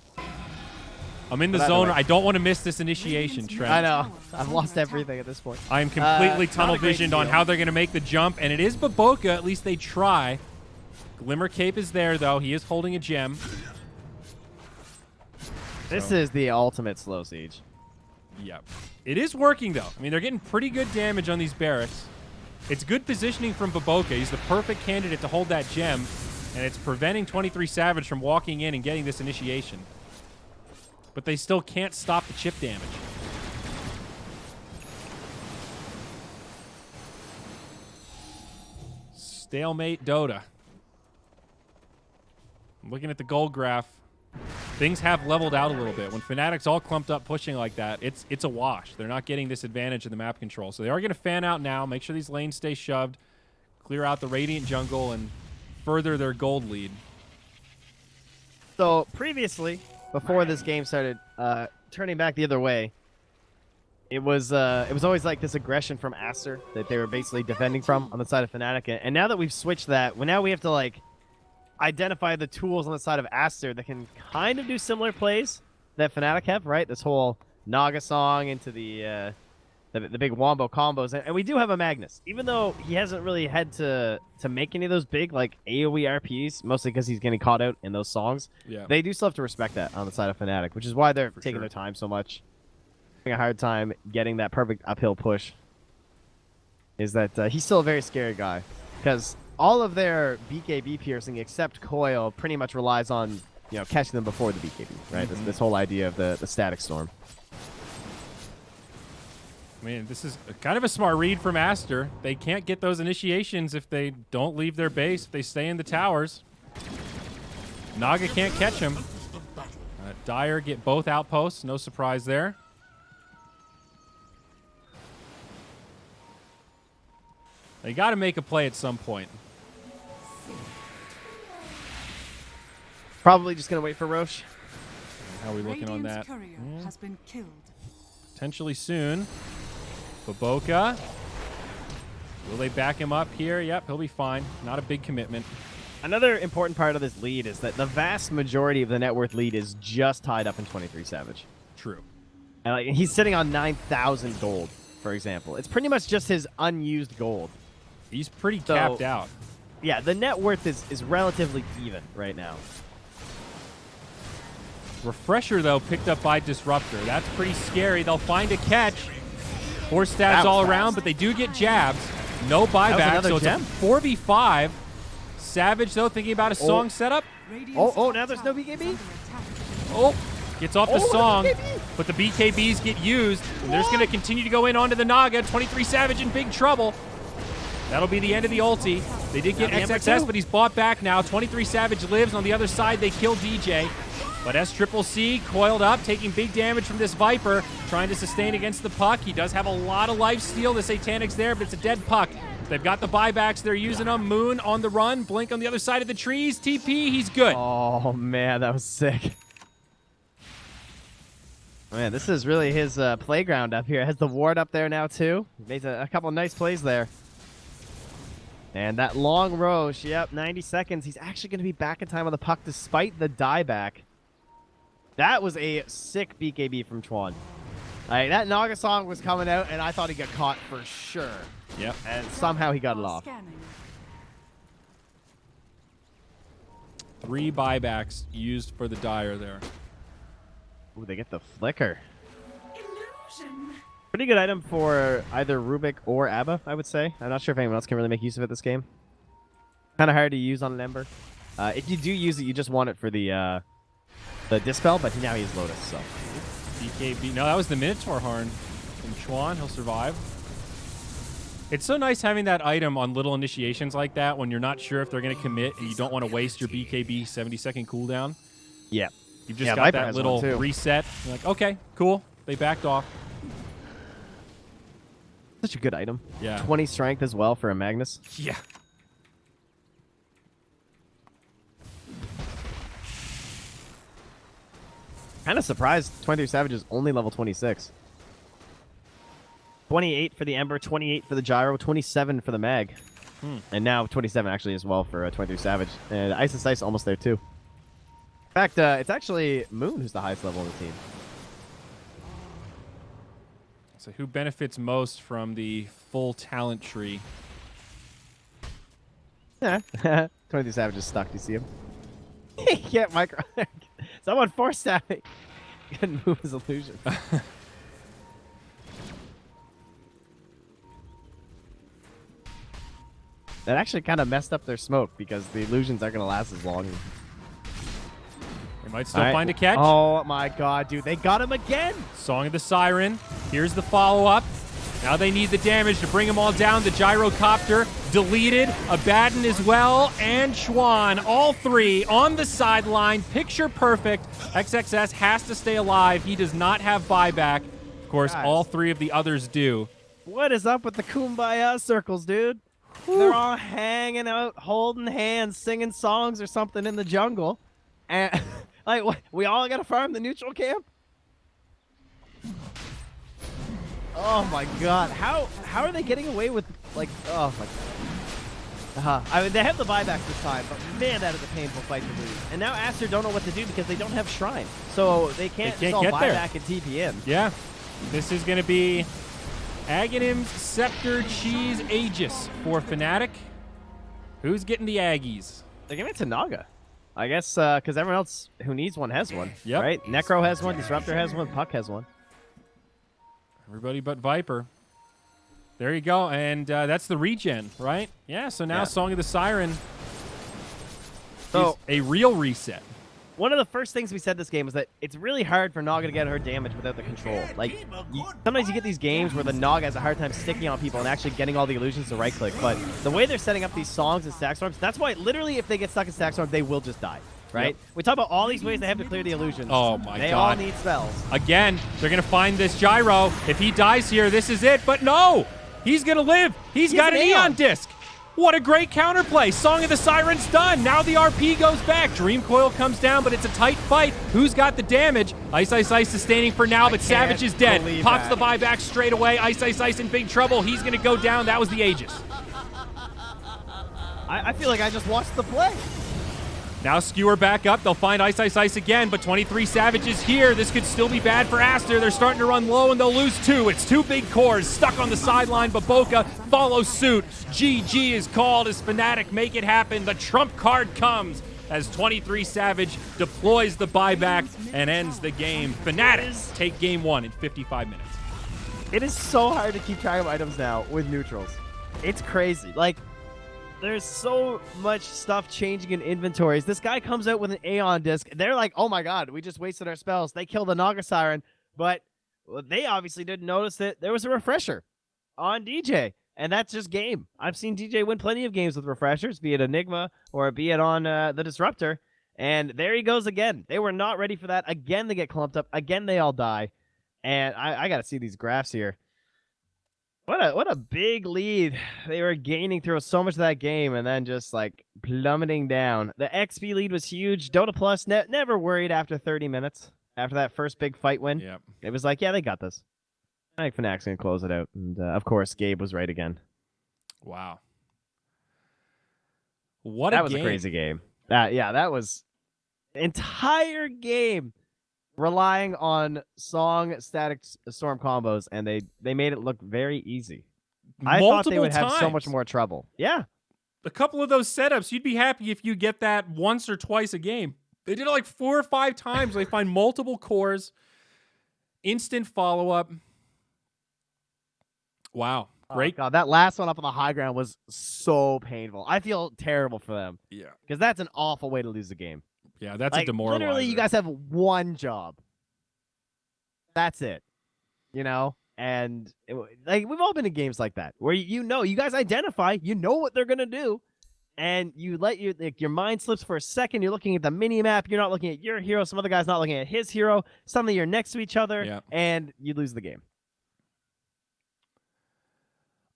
I'm in the But either zone. way. I don't want to miss this initiation, Radiant's Trent. I know. Tower is I've under lost attack. everything at this point. I am completely not tunnel a great visioned on deal. how they're going to make the jump, and it is Baboka. At least they try. Glimmer Cape is there, though. He is holding a gem. This So- is the ultimate slow siege. Yep. It is working, though. I mean, they're getting pretty good damage on these barracks. It's good positioning from Baboka. He's the perfect candidate to hold that gem, and it's preventing 23 Savage from walking in and getting this initiation. But they still can't stop the chip damage. Stalemate Dota. I'm looking at the gold graph. Things have leveled out a little bit. When Fnatic's all clumped up pushing like that, it's a wash. They're not getting this advantage in the map control. So they are going to fan out now, make sure these lanes stay shoved, clear out the Radiant jungle, and further their gold lead. So previously, before this game started turning back the other way, it was always like this aggression from Aster that they were basically defending from on the side of Fnatic. And now that we've switched that, now we have to like identify the tools on the side of Aster that can kind of do similar plays that Fnatic have, right? This whole Naga song into the big wombo combos, and we do have a Magnus, even though he hasn't really had to make any of those big like AoE RPs, mostly because he's getting caught out in those songs. Yeah. They do still have to respect that on the side of Fnatic, which is why they're taking sure. their time so much. Having a hard time getting that perfect uphill push. Is that he's still a very scary guy, because all of their BKB piercing except Coil pretty much relies on catching them before the BKB, right? This whole idea of the static storm. I mean, this is kind of a smart read from Aster. They can't get those initiations if they don't leave their base, if they stay in the towers. Naga can't catch him. Dire get both outposts. No surprise there. They got to make a play at some point. Probably just going to wait for Roche. How are we looking on that? Courier has been killed. Potentially soon. Baboka. Will they back him up here? Yep, he'll be fine. Not a big commitment. Another important part of this lead is that the vast majority of the net worth lead is just tied up in 23 Savage. True. And he's sitting on 9,000 gold, for example. It's pretty much just his unused gold. He's pretty capped out. Yeah, the net worth is relatively even right now. Refresher, though, picked up by Disruptor. That's pretty scary. They'll find a catch. 4 stabs all around, but they do get jabs. No buyback, so it's a 4v5. Savage, though, thinking about a song setup. Oh, now there's no BKB? Oh, gets off the song, but the BKBs get used. And they're just going to continue to go in onto the Naga. 23 Savage in big trouble. That'll be the end of the ulti. They did get XXS, but he's bought back now. 23 Savage lives. On the other side, they kill DJ. But SCCC coiled up, taking big damage from this Viper, trying to sustain against the puck. He does have a lot of life steal. The Satanic's there, but it's a dead puck. They've got the buybacks. They're using them. Moon on the run. Blink on the other side of the trees. TP, he's good. Oh, man, that was sick. Man, this is really his playground up here. Has the ward up there now, too. Made a couple nice plays there. And that long Roche, yep, 90 seconds. He's actually going to be back in time on the puck despite the dieback. That was a sick BKB from Chuan. That Naga song was coming out, and I thought he got caught for sure. Yep. And somehow he got it off. 3 buybacks used for the Dire there. Ooh, they get the flicker. Pretty good item for either Rubik or Abba, I would say. I'm not sure if anyone else can really make use of it this game. Kind of hard to use on an Ember. If you do use it, you just want it for the Dispel, but now he has Lotus, so. BKB. No, that was the Minotaur Horn from Chuan. He'll survive. It's so nice having that item on little initiations like that when you're not sure if they're going to commit and you don't want to waste your BKB 70-second cooldown. Yeah. You've just got Viper that has little one, too. reset. You're like, okay, cool. They backed off. Such a good item. Yeah. 20 strength as well for a Magnus. Yeah. Kind of surprised 23 Savage is only level 26. 28 for the Ember, 28 for the Gyro, 27 for the Mag. And now 27 actually as well for 23 Savage. And Ice Ice almost there too. In fact, it's actually Moon who's the highest level on the team. So who benefits most from the full talent tree? Yeah. 23 Savage is stuck. Do you see him? He can't micro. Someone force stabbing. Couldn't move his illusion. That actually kind of messed up their smoke because the illusions aren't going to last as long. They might still find a catch. Oh my god, dude. They got him again. Song of the Siren. Here's the follow-up. Now they need the damage to bring them all down. The Gyrocopter deleted. Abaddon as well. And Chuan. All 3 on the sideline. Picture perfect. XXS has to stay alive. He does not have buyback. Of course, Guys. all 3 of the others do. What is up with the Kumbaya circles, dude? They're all hanging out, holding hands, singing songs or something in the jungle. And like, we all got to farm the neutral camp? Oh my god. How are they getting away with, like, oh my god. I mean, they have the buybacks this time, but man, that is a painful fight to lose. And now Aster don't know what to do because they don't have Shrine. So they can't sell get there. buyback and TP in. Yeah. This is going to be Aghanim's Scepter Cheese Aegis for Fnatic. Who's getting the Aggies? They're giving it to Naga. I guess because everyone else who needs one has one. Yep. Right? Necro has one, Disruptor has one, Puck has one. Everybody but Viper. There you go. And that's the regen, right? Yeah, so now Song of the Siren is a real reset. One of the first things we said this game was that it's really hard for Naga to get her damage without the control. Like, sometimes you get these games where the Naga has a hard time sticking on people and actually getting all the illusions to right-click. But the way they're setting up these songs and stack storms, that's why literally if they get stuck in stack storm, they will just die. Right? Yep. We talk about all these ways they have to clear the illusions. Oh my god. They all need spells. Again, they're going to find this gyro. If he dies here, this is it. But no! He's going to live. He's got an Eon disc. What a great counterplay. Song of the Siren's done. Now the RP goes back. Dream Coil comes down, but it's a tight fight. Who's got the damage? Ice sustaining for now, but Savage is dead. Pops the buyback straight away. Ice in big trouble. He's going to go down. That was the Aegis. I feel like I just watched the play. Now Skewer back up. They'll find Ice again, but 23 Savage is here. This could still be bad for Aster. They're starting to run low, and they'll lose 2. It's 2 big cores stuck on the sideline, but Boca follows suit. GG is called as Fnatic make it happen. The trump card comes as 23 Savage deploys the buyback and ends the game. Fnatic take game 1 in 55 minutes. It is so hard to keep track of items now with neutrals. It's crazy. Like, there's so much stuff changing in inventories. This guy comes out with an Aeon disc. They're like, oh my god, we just wasted our spells. They killed the Naga Siren, but they obviously didn't notice that there was a refresher on DJ, and that's just game. I've seen DJ win plenty of games with refreshers, be it Enigma or be it on the Disruptor, and there he goes again. They were not ready for that. Again, they get clumped up. Again, they all die, and I got to see these graphs here. What a big lead they were gaining through so much of that game, and then just like plummeting down. The XP lead was huge. Dota Plus never worried after 30 minutes after that first big fight win. Yep. It was like, yeah, they got this. I think Fnac's gonna close it out, and of course, Gabe was right again. Wow. What that a was game. A crazy game. That was entire game relying on song static storm combos, and they made it look very easy. I thought they would have so much more trouble. Yeah. A couple of those setups, you'd be happy if you get that once or twice a game. They did it like 4 or 5 times. They find multiple cores, instant follow-up. Wow. Great. Oh, God, that last one up on the high ground was so painful. I feel terrible for them. Yeah. Because that's an awful way to lose the game. Yeah, that's like, a demoralizer. Literally, you guys have one job. That's it. You know? And like we've all been in games like that where you guys identify, you know what they're gonna do, and you let your mind slips for a second. You're looking at the mini map. You're not looking at your hero. Some other guy's not looking at his hero. Suddenly you're next to each other, and you lose the game.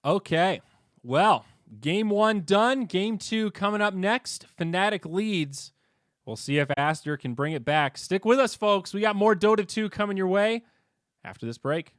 Okay, well, game 1 done. Game 2 coming up next. Fnatic leads. We'll see if Aster can bring it back. Stick with us, folks. We got more Dota 2 coming your way after this break.